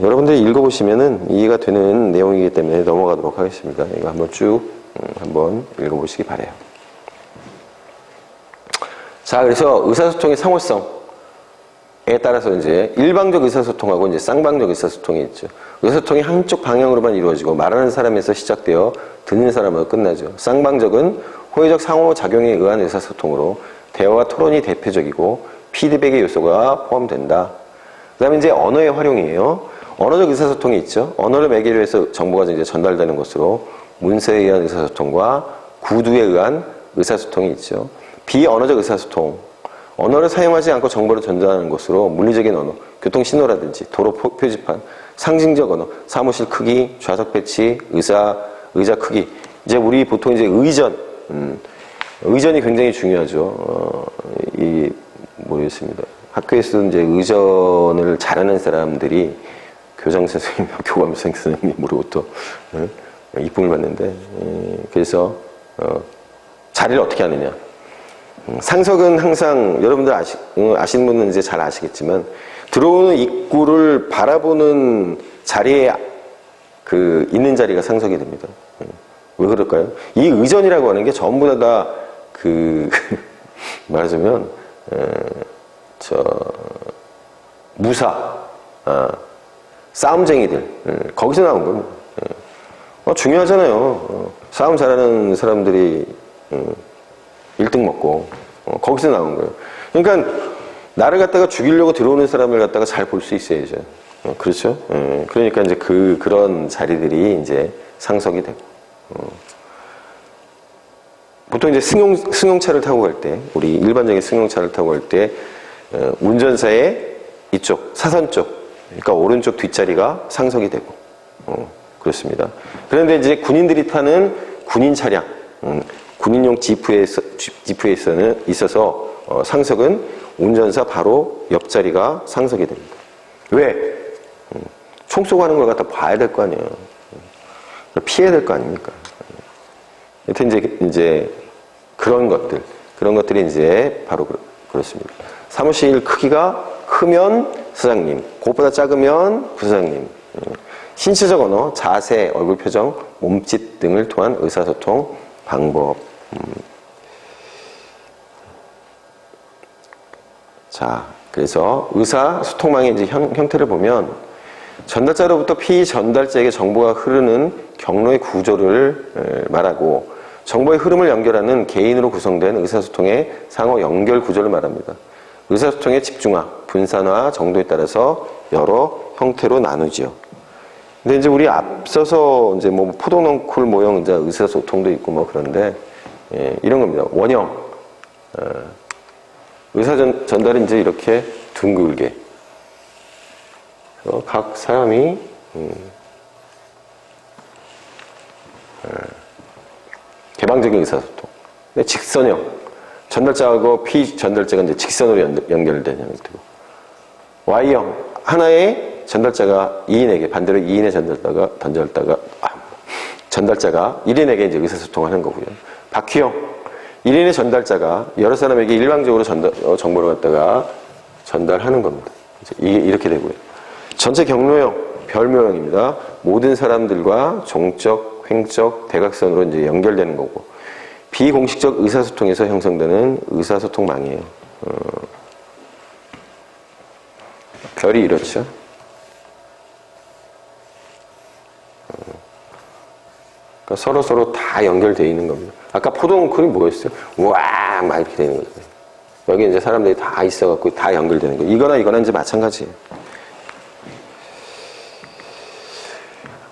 여러분들이 읽어보시면은 이해가 되는 내용이기 때문에 넘어가도록 하겠습니다. 이거 한번 쭉 한번 읽어보시기 바래요. 자, 그래서 의사소통의 상호성에 따라서 이제 일방적 의사소통하고 이제 쌍방적 의사소통이 있죠. 의사소통이 한쪽 방향으로만 이루어지고 말하는 사람에서 시작되어 듣는 사람으로 끝나죠. 쌍방적은 호의적 상호작용에 의한 의사소통으로 대화와 토론이 대표적이고 피드백의 요소가 포함된다. 그 다음에 이제 언어의 활용이에요. 언어적 의사소통이 있죠. 언어를 매개로 해서 정보가 이제 전달되는 것으로 문서에 의한 의사소통과 구두에 의한 의사소통이 있죠. 비언어적 의사소통. 언어를 사용하지 않고 정보를 전달하는 것으로 물리적인 언어, 교통신호라든지 도로 표지판, 상징적 언어, 사무실 크기, 좌석 배치, 의자 크기. 이제 우리 보통 이제 의전이 굉장히 중요하죠. 모르겠습니다. 학교에서도 이제 의전을 잘하는 사람들이 교장 선생님, 교감 선생님으로 또 이쁨을 받는데, 그래서 자리를 어떻게 하느냐. 상석은 항상 여러분들 아시는 분은 이제 잘 아시겠지만 들어오는 입구를 바라보는 자리에 있는 자리가 상석이 됩니다. 왜 그럴까요? 이 의전이라고 하는 게 전부 다 말하자면 무사, 싸움쟁이들 거기서 나온 겁니다. 중요하잖아요. 싸움 잘하는 사람들이 1등 먹고 거기서 나온 거예요. 그러니까 나를 갖다가 죽이려고 들어오는 사람을 갖다가 잘 볼 수 있어야죠. 그렇죠? 그러니까 이제 그런 자리들이 이제 상석이 되고. 보통 이제 승용차를 타고 갈 때, 우리 일반적인 승용차를 타고 갈 때 운전사의 이쪽 사선 쪽, 그러니까 오른쪽 뒷자리가 상석이 되고 그렇습니다. 그런데 이제 군인들이 타는 군인 차량, 군인용 지프에 있어서 상석은 운전사 바로 옆자리가 상석이 됩니다. 왜? 총 쏘고 하는 걸 갖다 봐야 될 거 아니에요. 피해야 될 거 아닙니까? 하여튼 이제 그런 것들이 이제 바로 그렇습니다. 사무실 크기가 크면 사장님, 그것보다 작으면 부사장님. 신체적 언어, 자세, 얼굴 표정, 몸짓 등을 통한 의사소통 방법. 자, 그래서 의사소통망의 이제 형태를 보면 전달자로부터 피전달자에게 정보가 흐르는 경로의 구조를 말하고 정보의 흐름을 연결하는 개인으로 구성된 의사소통의 상호 연결 구조를 말합니다. 의사소통의 집중화, 분산화 정도에 따라서 여러 형태로 나누죠. 근데 이제 우리 앞서서 이제 뭐 포도넝쿨 모형 이제 의사소통도 있고 뭐 그런데, 예, 이런 겁니다. 원형. 의사 전달은 이제 이렇게 둥글게. 각 사람이, 개방적인 의사소통. 근데 직선형. 전달자하고 피전달자가 이제 직선으로 연결된 형태고. Y형. 하나의 전달자가 2인에게, 반대로 2인의 전달자가 1인에게 이제 의사소통을 하는 거고요. 바퀴형. 1인의 전달자가 여러 사람에게 일방적으로 정보를 갖다가 전달하는 겁니다. 이게 이렇게 되고요. 전체 경로형, 별모형입니다. 모든 사람들과 종적, 횡적, 대각선으로 이제 연결되는 거고. 비공식적 의사소통에서 형성되는 의사소통망이에요. 별이 이렇죠. 그러니까 서로 다 연결되어 있는 겁니다. 아까 포도농쿨이 뭐였어요? 우와! 막 이렇게 되는 거죠. 여기 이제 사람들이 다 있어갖고 다 연결되는 거예요. 이거나 이제 마찬가지예요.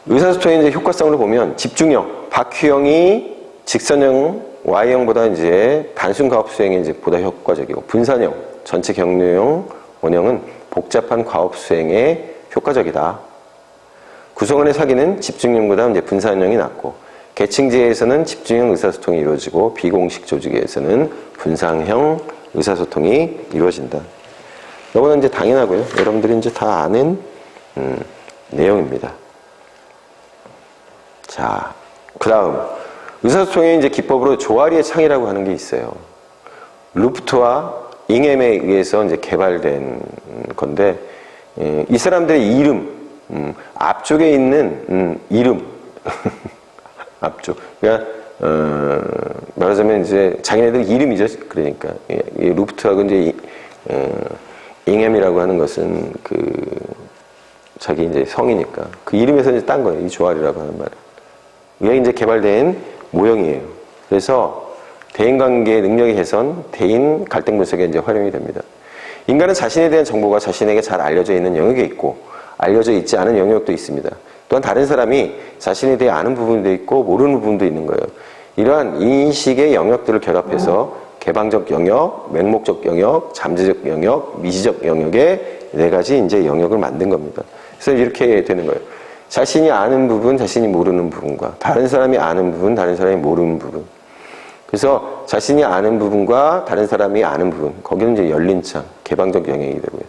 의사소통의 이제 효과성을 보면 집중형, 바퀴형이 직선형, Y형보다 이제 단순 과업 수행에 이제 보다 효과적이고, 분산형, 전체 경로형, 원형은 복잡한 과업 수행에 효과적이다. 구성원의 사기는 집중형보다 이제 분산형이 낫고, 계층지에서는 집중형 의사소통이 이루어지고, 비공식 조직에서는 분산형 의사소통이 이루어진다. 이거는 이제 당연하고요. 여러분들이 이제 다 아는 내용입니다. 자, 그 다음 의사소통의 이제 기법으로 조아리의 창이라고 하는 게 있어요. 루프트와 잉햄에 의해서 이제 개발된 건데, 이 사람들의 이름, 앞쪽에 있는 이름, 앞쪽. 그러니까 말하자면 이제 자기네들 이름이죠. 그러니까 이 루프트하고 이제 잉햄이라고 하는 것은 자기 이제 성이니까 그 이름에서 이제 딴 거예요. 이 조아리라고 하는 말은. 이게 이제 개발된 모형이에요. 그래서 대인관계의 능력의 개선, 대인 갈등 분석에 이제 활용이 됩니다. 인간은 자신에 대한 정보가 자신에게 잘 알려져 있는 영역이 있고 알려져 있지 않은 영역도 있습니다. 또한 다른 사람이 자신에 대해 아는 부분도 있고 모르는 부분도 있는 거예요. 이러한 인식의 영역들을 결합해서 개방적 영역, 맹목적 영역, 잠재적 영역, 미지적 영역의 4가지 이제 영역을 만든 겁니다. 그래서 이렇게 되는 거예요. 자신이 아는 부분, 자신이 모르는 부분과 다른 사람이 아는 부분, 다른 사람이 모르는 부분. 그래서 자신이 아는 부분과 다른 사람이 아는 부분, 거기는 이제 열린 창, 개방적 영역이 되고요.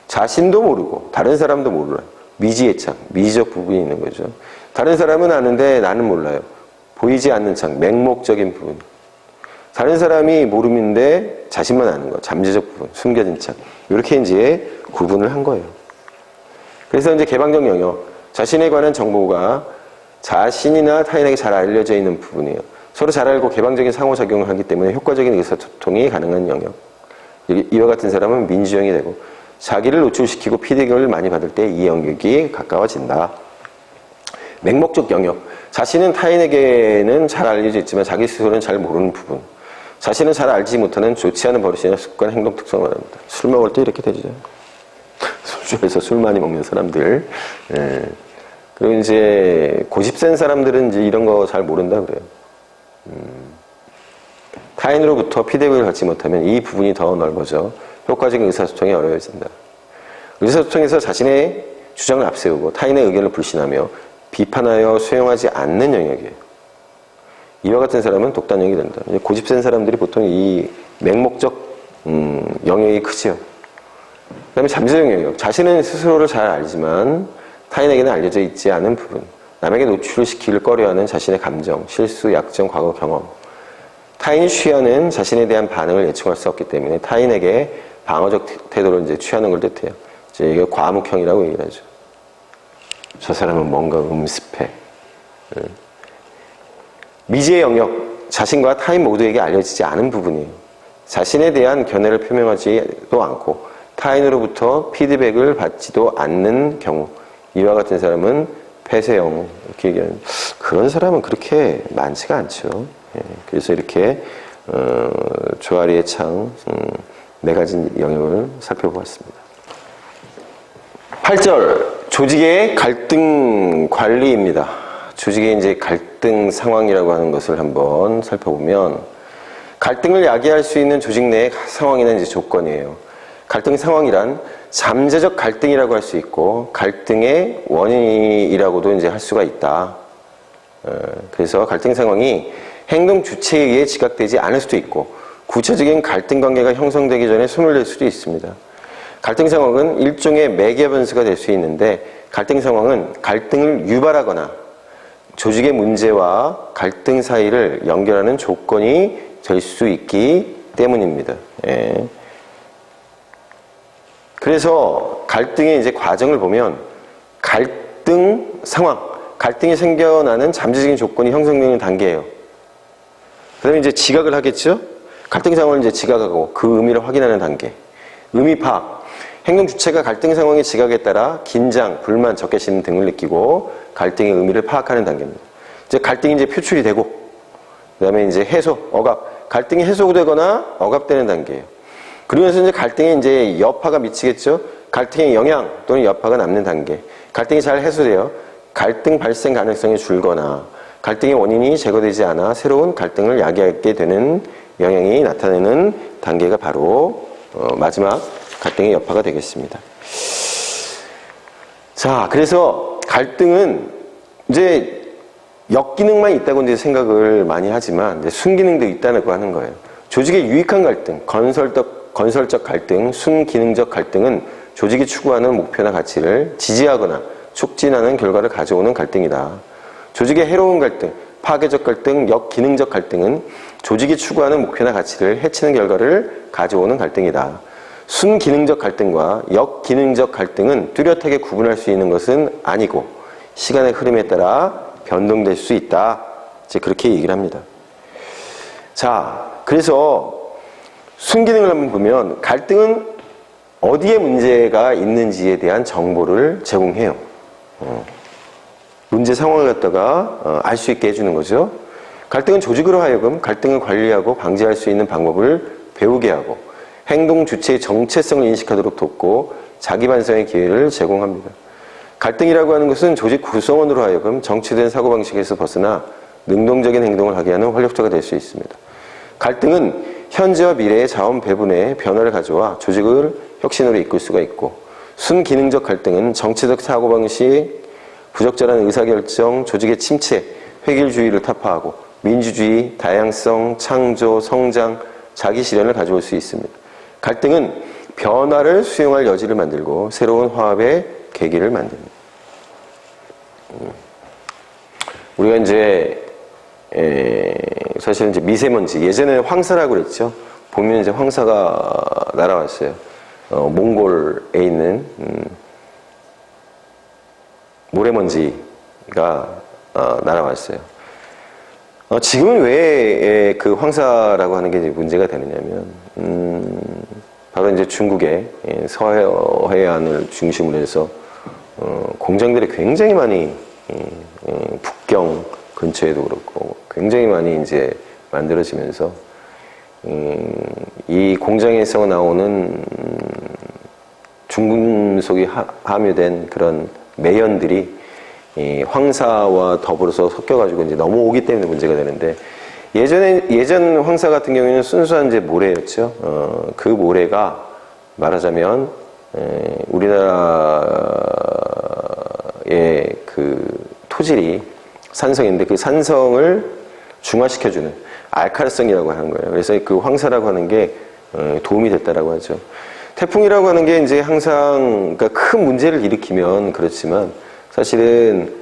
자신도 모르고 다른 사람도 몰라요. 미지의 창, 미지적 부분이 있는 거죠. 다른 사람은 아는데 나는 몰라요. 보이지 않는 창, 맹목적인 부분. 다른 사람이 모르는데 자신만 아는 거, 잠재적 부분, 숨겨진 창. 이렇게 이제 구분을 한 거예요. 그래서 이제 개방적 영역, 자신에 관한 정보가 자신이나 타인에게 잘 알려져 있는 부분이에요. 서로 잘 알고 개방적인 상호작용을 하기 때문에 효과적인 의사소통이 가능한 영역. 이와 같은 사람은 민주형이 되고, 자기를 노출시키고 피드백을 많이 받을 때 이 영역이 가까워진다. 맹목적 영역. 자신은 타인에게는 잘 알려져 있지만 자기 스스로는 잘 모르는 부분. 자신은 잘 알지 못하는 좋지 않은 버릇이나 습관, 행동 특성을 말합니다. 술 먹을 때 이렇게 되죠. 술집에서 술 많이 먹는 사람들. 예. 그리고 이제 고집 센 사람들은 이제 이런 거 잘 모른다 그래요. 타인으로부터 피드백을 받지 못하면 이 부분이 더 넓어져 효과적인 의사소통이 어려워진다. 의사소통에서 자신의 주장을 앞세우고 타인의 의견을 불신하며 비판하여 수용하지 않는 영역이에요. 이와 같은 사람은 독단형이 된다. 고집 센 사람들이 보통 이 맹목적 영역이 크죠. 그 다음에 잠재적 영역. 자신은 스스로를 잘 알지만 타인에게는 알려져 있지 않은 부분. 남에게 노출을 시키기를 꺼려하는 자신의 감정, 실수, 약점, 과거 경험. 타인이 취하는 자신에 대한 반응을 예측할 수 없기 때문에 타인에게 방어적 태도를 이제 취하는 걸 뜻해요. 이제 이게 과묵형이라고 얘기를 하죠. 저 사람은 뭔가 음습해. 미지의 영역, 자신과 타인 모두에게 알려지지 않은 부분이에요. 자신에 대한 견해를 표명하지도 않고 타인으로부터 피드백을 받지도 않는 경우. 이와 같은 사람은 폐쇄형, 이렇게 얘기하는, 그런 사람은 그렇게 많지가 않죠. 예, 그래서 이렇게 조아리의 창 4가지 영역을 살펴보았습니다. 8절 조직의 갈등 관리입니다. 조직의 이제 갈등 상황이라고 하는 것을 한번 살펴보면 갈등을 야기할 수 있는 조직 내의 상황이나 이제 조건이에요. 갈등 상황이란 잠재적 갈등이라고 할 수 있고 갈등의 원인이라고도 이제 할 수가 있다. 그래서 갈등 상황이 행동 주체에 의해 지각되지 않을 수도 있고 구체적인 갈등 관계가 형성되기 전에 소멸될 수도 있습니다. 갈등 상황은 일종의 매개 변수가 될 수 있는데 갈등 상황은 갈등을 유발하거나 조직의 문제와 갈등 사이를 연결하는 조건이 될 수 있기 때문입니다. 예. 그래서 갈등의 이제 과정을 보면 갈등 상황, 갈등이 생겨나는 잠재적인 조건이 형성되는 단계예요. 그다음에 이제 지각을 하겠죠? 갈등 상황을 이제 지각하고 그 의미를 확인하는 단계. 의미 파악. 행동 주체가 갈등 상황의 지각에 따라 긴장, 불만, 적개심 등을 느끼고 갈등의 의미를 파악하는 단계입니다. 이제 갈등이 이제 표출이 되고, 그 다음에 이제 해소, 억압. 갈등이 해소되거나 억압되는 단계예요. 그러면서 이제 갈등에 이제 여파가 미치겠죠? 갈등의 영향 또는 여파가 남는 단계. 갈등이 잘 해소되어 갈등 발생 가능성이 줄거나 갈등의 원인이 제거되지 않아 새로운 갈등을 야기하게 되는 영향이 나타내는 단계가 바로 마지막 갈등의 여파가 되겠습니다. 자, 그래서 갈등은 이제 역기능만 있다고 이제 생각을 많이 하지만 이제 순기능도 있다고 하는 거예요. 조직의 유익한 갈등, 건설적 갈등, 순기능적 갈등은 조직이 추구하는 목표나 가치를 지지하거나 촉진하는 결과를 가져오는 갈등이다. 조직의 해로운 갈등, 파괴적 갈등, 역기능적 갈등은 조직이 추구하는 목표나 가치를 해치는 결과를 가져오는 갈등이다. 순기능적 갈등과 역기능적 갈등은 뚜렷하게 구분할 수 있는 것은 아니고 시간의 흐름에 따라 변동될 수 있다. 이제 그렇게 얘기를 합니다. 자, 그래서 순기능을 한번 보면 갈등은 어디에 문제가 있는지에 대한 정보를 제공해요. 문제 상황을 갖다가 알 수 있게 해주는 거죠. 갈등은 조직으로 하여금 갈등을 관리하고 방지할 수 있는 방법을 배우게 하고 행동 주체의 정체성을 인식하도록 돕고 자기 반성의 기회를 제공합니다. 갈등이라고 하는 것은 조직 구성원으로 하여금 정체된 사고방식에서 벗어나 능동적인 행동을 하게 하는 활력소가 될 수 있습니다. 갈등은 현재와 미래의 자원 배분에 변화를 가져와 조직을 혁신으로 이끌 수가 있고 순기능적 갈등은 정치적 사고방식, 부적절한 의사결정, 조직의 침체, 획일주의를 타파하고 민주주의, 다양성, 창조, 성장, 자기 실현을 가져올 수 있습니다. 갈등은 변화를 수용할 여지를 만들고 새로운 화합의 계기를 만듭니다. 우리가 이제 사실은 이제 미세먼지, 예전에 황사라고 그랬죠. 보면 이제 황사가 날아왔어요. 몽골에 있는 모래먼지가 날아왔어요. 지금은 왜 그 황사라고 하는 게 이제 문제가 되느냐면 바로 이제 중국의 서해안을 중심으로 해서 공장들이 굉장히 많이 북경 근처에도 그렇고 굉장히 많이 이제 만들어지면서 이 공장에서 나오는 중금속이 함유된 그런 매연들이 이 황사와 더불어서 섞여가지고 이제 넘어오기 때문에 문제가 되는데 예전 황사 같은 경우에는 순수한 이제 모래였죠. 그 모래가 말하자면 우리나라의 그 토질이 산성인데 그 산성을 중화시켜주는 알칼성이라고 하는 거예요. 그래서 그 황사라고 하는 게 도움이 됐다라고 하죠. 태풍이라고 하는 게 이제 항상 그러니까 큰 문제를 일으키면 그렇지만 사실은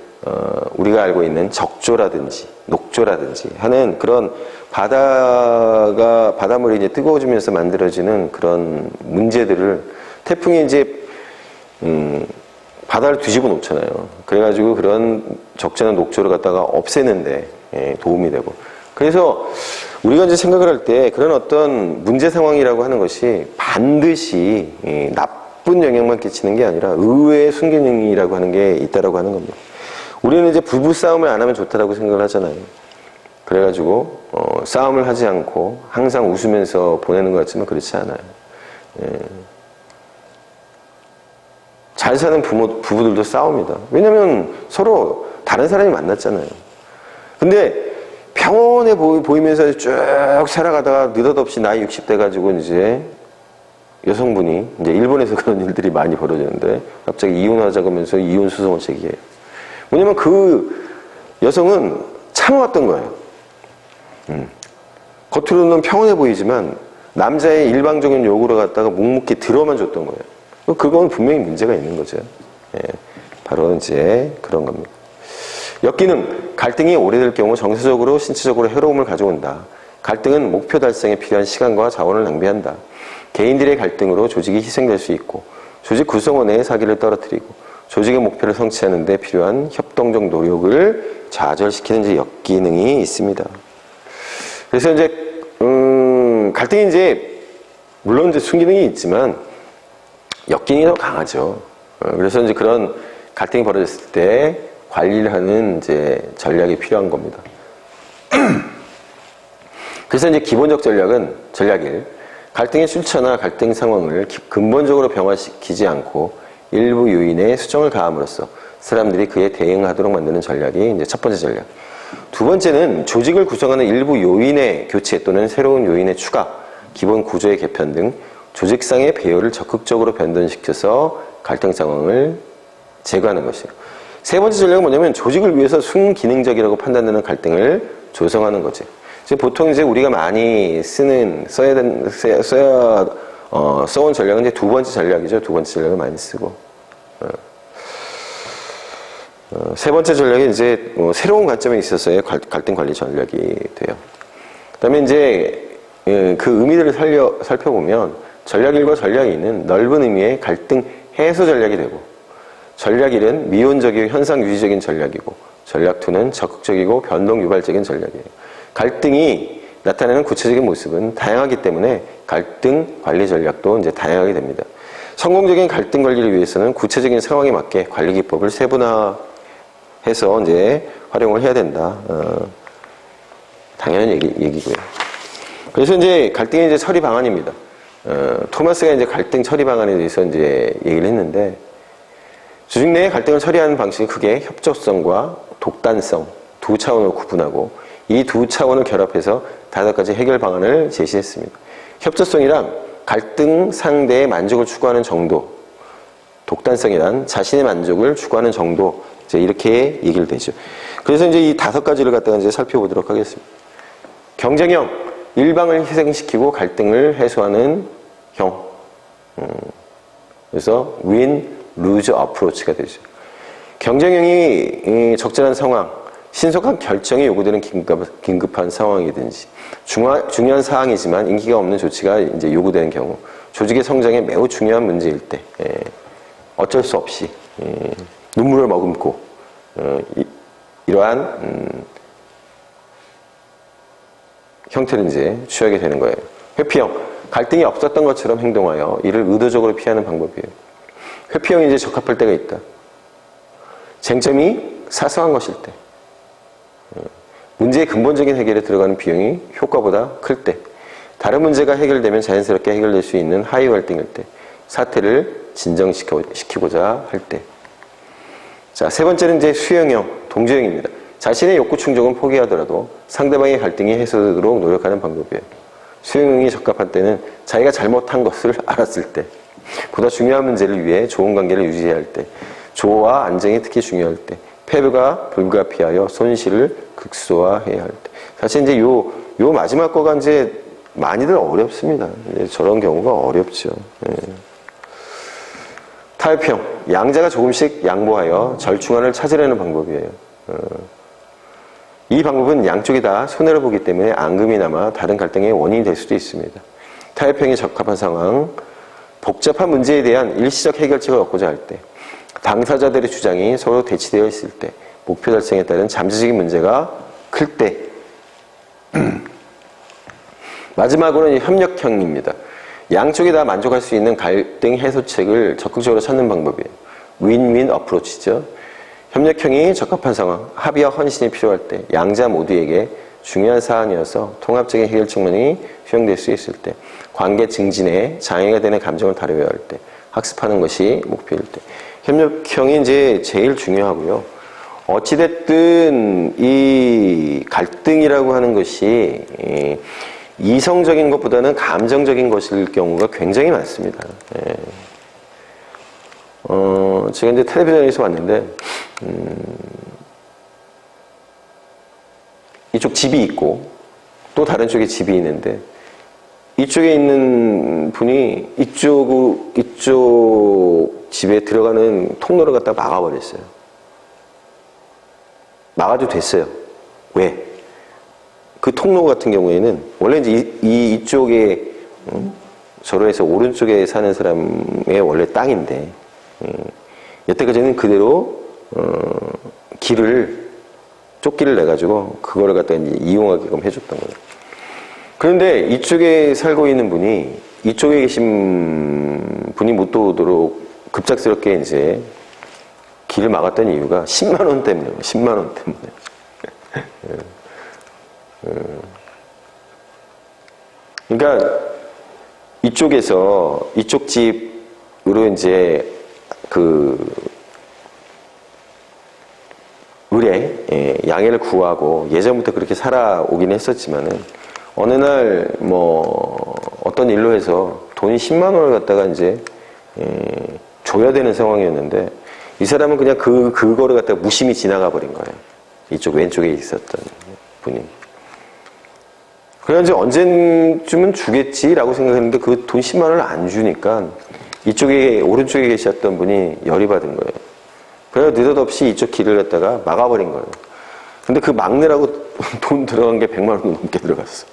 우리가 알고 있는 적조라든지 녹조라든지 하는 그런 바닷물이 이제 뜨거워지면서 만들어지는 그런 문제들을 태풍이 이제 바다를 뒤집어 놓잖아요. 그래가지고 그런 적재나 녹조를 갖다가 없애는데 도움이 되고. 그래서 우리가 이제 생각을 할 때 그런 어떤 문제 상황이라고 하는 것이 반드시 나쁜 영향만 끼치는 게 아니라 의외의 순기능이라고 하는 게 있다라고 하는 겁니다. 우리는 이제 부부싸움을 안 하면 좋다라고 생각을 하잖아요. 그래가지고 싸움을 하지 않고 항상 웃으면서 보내는 것 같지만 그렇지 않아요. 잘 사는 부부들도 싸웁니다. 왜냐면 서로 다른 사람이 만났잖아요. 근데 평온해 보이면서 쭉 살아가다가 느닷없이 나이 60대 가지고 이제 여성분이, 이제 일본에서 그런 일들이 많이 벌어지는데 갑자기 이혼하자고 하면서 이혼 소송을 제기해요. 왜냐면 그 여성은 참아왔던 거예요. 겉으로는 평온해 보이지만 남자의 일방적인 요구를 갖다가 묵묵히 들어만 줬던 거예요. 그건 분명히 문제가 있는 거죠. 예, 바로 이제 그런 겁니다. 역기능, 갈등이 오래될 경우 정서적으로 신체적으로 해로움을 가져온다. 갈등은 목표 달성에 필요한 시간과 자원을 낭비한다. 개인들의 갈등으로 조직이 희생될 수 있고 조직 구성원의 사기를 떨어뜨리고 조직의 목표를 성취하는 데 필요한 협동적 노력을 좌절시키는 이제 역기능이 있습니다. 그래서 이제 갈등이 이제 물론 이제 순기능이 있지만 역기능이 더 강하죠. 그래서 이제 그런 갈등이 벌어졌을 때 관리를 하는 이제 전략이 필요한 겁니다. 그래서 이제 기본적 전략은 갈등의 출처나 갈등 상황을 근본적으로 병화시키지 않고 일부 요인에 수정을 가함으로써 사람들이 그에 대응하도록 만드는 전략이 이제 첫 번째 전략. 두 번째는 조직을 구성하는 일부 요인의 교체 또는 새로운 요인의 추가, 기본 구조의 개편 등 조직상의 배열을 적극적으로 변동시켜서 갈등 상황을 제거하는 것이에요. 세 번째 전략은 뭐냐면 조직을 위해서 순기능적이라고 판단되는 갈등을 조성하는 거지. 보통 이제 우리가 많이 써온 전략은 이제 두 번째 전략이죠. 두 번째 전략을 많이 쓰고. 세 번째 전략이 이제 새로운 관점에 있어서의 갈등 관리 전략이 돼요. 그 다음에 이제 그 의미들을 살펴보면 전략 1과 전략 2는 넓은 의미의 갈등 해소 전략이 되고 전략 1은 미온적이고 현상 유지적인 전략이고 전략 2는 적극적이고 변동 유발적인 전략이에요. 갈등이 나타내는 구체적인 모습은 다양하기 때문에 갈등 관리 전략도 이제 다양하게 됩니다. 성공적인 갈등 관리를 위해서는 구체적인 상황에 맞게 관리 기법을 세분화해서 이제 활용을 해야 된다. 당연한 얘기고요. 그래서 이제 갈등의 이제 처리 방안입니다. 토마스가 이제 갈등 처리 방안에 대해서 이제 얘기를 했는데 조직 내의 갈등을 처리하는 방식이 크게 협조성과 독단성 두 차원으로 구분하고 이 두 차원을 결합해서 5가지 해결 방안을 제시했습니다. 협조성이란 갈등 상대의 만족을 추구하는 정도, 독단성이란 자신의 만족을 추구하는 정도, 이제 이렇게 얘기를 되죠. 그래서 이제 이 5가지를 갖다가 이제 살펴보도록 하겠습니다. 경쟁형, 일방을 희생시키고 갈등을 해소하는 형. 그래서 win, lose approach가 되죠. 경쟁형이 적절한 상황, 신속한 결정이 요구되는 긴급한 상황이든지 중요한 사항이지만 인기가 없는 조치가 이제 요구되는 경우 조직의 성장에 매우 중요한 문제일 때 어쩔 수 없이 눈물을 머금고 이러한 형태를 이제 취하게 되는 거예요. 회피형, 갈등이 없었던 것처럼 행동하여 이를 의도적으로 피하는 방법이에요. 회피형이 이제 적합할 때가 있다. 쟁점이 사소한 것일 때, 문제의 근본적인 해결에 들어가는 비용이 효과보다 클 때, 다른 문제가 해결되면 자연스럽게 해결될 수 있는 하위 갈등일 때, 사태를 진정시키고자 할 때. 자, 세 번째는 이제 수용형, 동조형입니다. 자신의 욕구 충족은 포기하더라도 상대방의 갈등이 해소되도록 노력하는 방법이에요. 수용형이 적합한 때는 자기가 잘못한 것을 알았을 때, 보다 중요한 문제를 위해 좋은 관계를 유지해야 할 때, 조화와 안정이 특히 중요할 때, 패배가 불가피하여 손실을 극소화해야 할 때. 사실 이제 요 마지막 거가 이제 많이들 어렵습니다. 저런 경우가 어렵죠. 타협형, 양자가 조금씩 양보하여 절충안을 찾으려는 방법이에요. 이 방법은 양쪽이 다 손해를 보기 때문에 앙금이 남아 다른 갈등의 원인이 될 수도 있습니다. 타협형에 적합한 상황, 복잡한 문제에 대한 일시적 해결책을 얻고자 할 때, 당사자들의 주장이 서로 대치되어 있을 때, 목표 달성에 따른 잠재적인 문제가 클 때. 마지막으로는 협력형입니다. 양쪽이 다 만족할 수 있는 갈등 해소책을 적극적으로 찾는 방법이에요. 윈윈 어프로치죠. 협력형이 적합한 상황, 합의와 헌신이 필요할 때, 양자 모두에게 중요한 사안이어서 통합적인 해결책만이 수용될 수 있을 때, 관계 증진에 장애가 되는 감정을 다뤄야 할 때, 학습하는 것이 목표일 때. 협력형이 이제 제일 중요하고요. 어찌됐든 이 갈등이라고 하는 것이 이성적인 것보다는 감정적인 것일 경우가 굉장히 많습니다. 제가 이제 텔레비전에서 봤는데, 이쪽 집이 있고, 또 다른 쪽에 집이 있는데, 이쪽에 있는 분이 이쪽 집에 들어가는 통로를 갖다 막아버렸어요. 막아도 됐어요. 왜? 그 통로 같은 경우에는 원래 이제 이쪽에 저로해서 오른쪽에 사는 사람의 원래 땅인데 여태까지는 그대로 쫓기를 내가지고 그거를 갖다 이제 이용하게끔 해줬던 거예요. 그런데 이쪽에 살고 있는 분이 이쪽에 계신 분이 못 들어오도록 급작스럽게 이제 길을 막았던 이유가 10만 원 때문에 10만 원 때문에. 그러니까 이쪽에서 이쪽 집으로 이제 양해를 구하고 예전부터 그렇게 살아오긴 했었지만은 어느 날 어떤 일로 해서 돈이 10만 원을 갖다가 이제 줘야 되는 상황이었는데 이 사람은 그냥 그거를 갖다가 무심히 지나가 버린 거예요. 이쪽 왼쪽에 있었던 분이. 그래서 이제 언제쯤은 주겠지라고 생각했는데 그 돈 10만 원을 안 주니까 오른쪽에 계셨던 분이 열이 받은 거예요. 그래서 느닷없이 이쪽 길을 갖다가 막아버린 거예요. 근데 그 막느라고 돈 들어간 게 100만 원 넘게 들어갔어.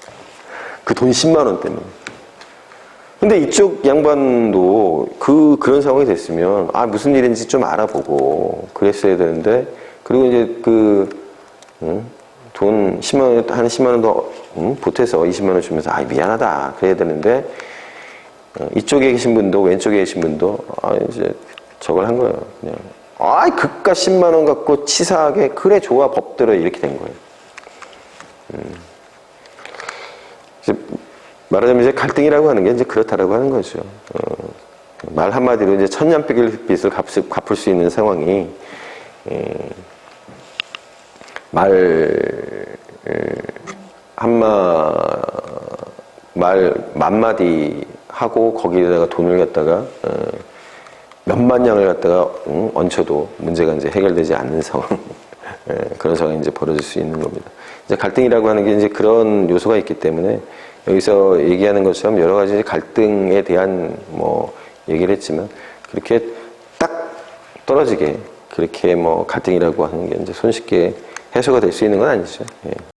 그 돈 10만 원 때문에. 근데 이쪽 양반도 그런 상황이 됐으면, 무슨 일인지 좀 알아보고 그랬어야 되는데, 그리고 이제 돈 10만 원, 한 10만 원 더, 보태서 20만 원 주면서, 미안하다. 그래야 되는데, 이쪽에 계신 분도, 왼쪽에 계신 분도, 이제 저걸 한 거예요. 그냥. 그깟 10만 원 갖고 치사하게, 그래, 좋아, 법대로 이렇게 된 거예요. 이제 말하자면 이제 갈등이라고 하는 게 이제 그렇다라고 하는 거죠. 말 한마디로 이제 천냥빚을 갚을 수 있는 상황이, 말 만마디 하고 거기에다가 돈을 갖다가, 몇만 냥을 갖다가, 얹혀도 문제가 이제 해결되지 않는 상황. 그런 상황이 이제 벌어질 수 있는 겁니다. 이제 갈등이라고 하는 게 이제 그런 요소가 있기 때문에 여기서 얘기하는 것처럼 여러 가지 갈등에 대한 얘기를 했지만 그렇게 딱 떨어지게 그렇게 갈등이라고 하는 게 이제 손쉽게 해소가 될 수 있는 건 아니죠. 예.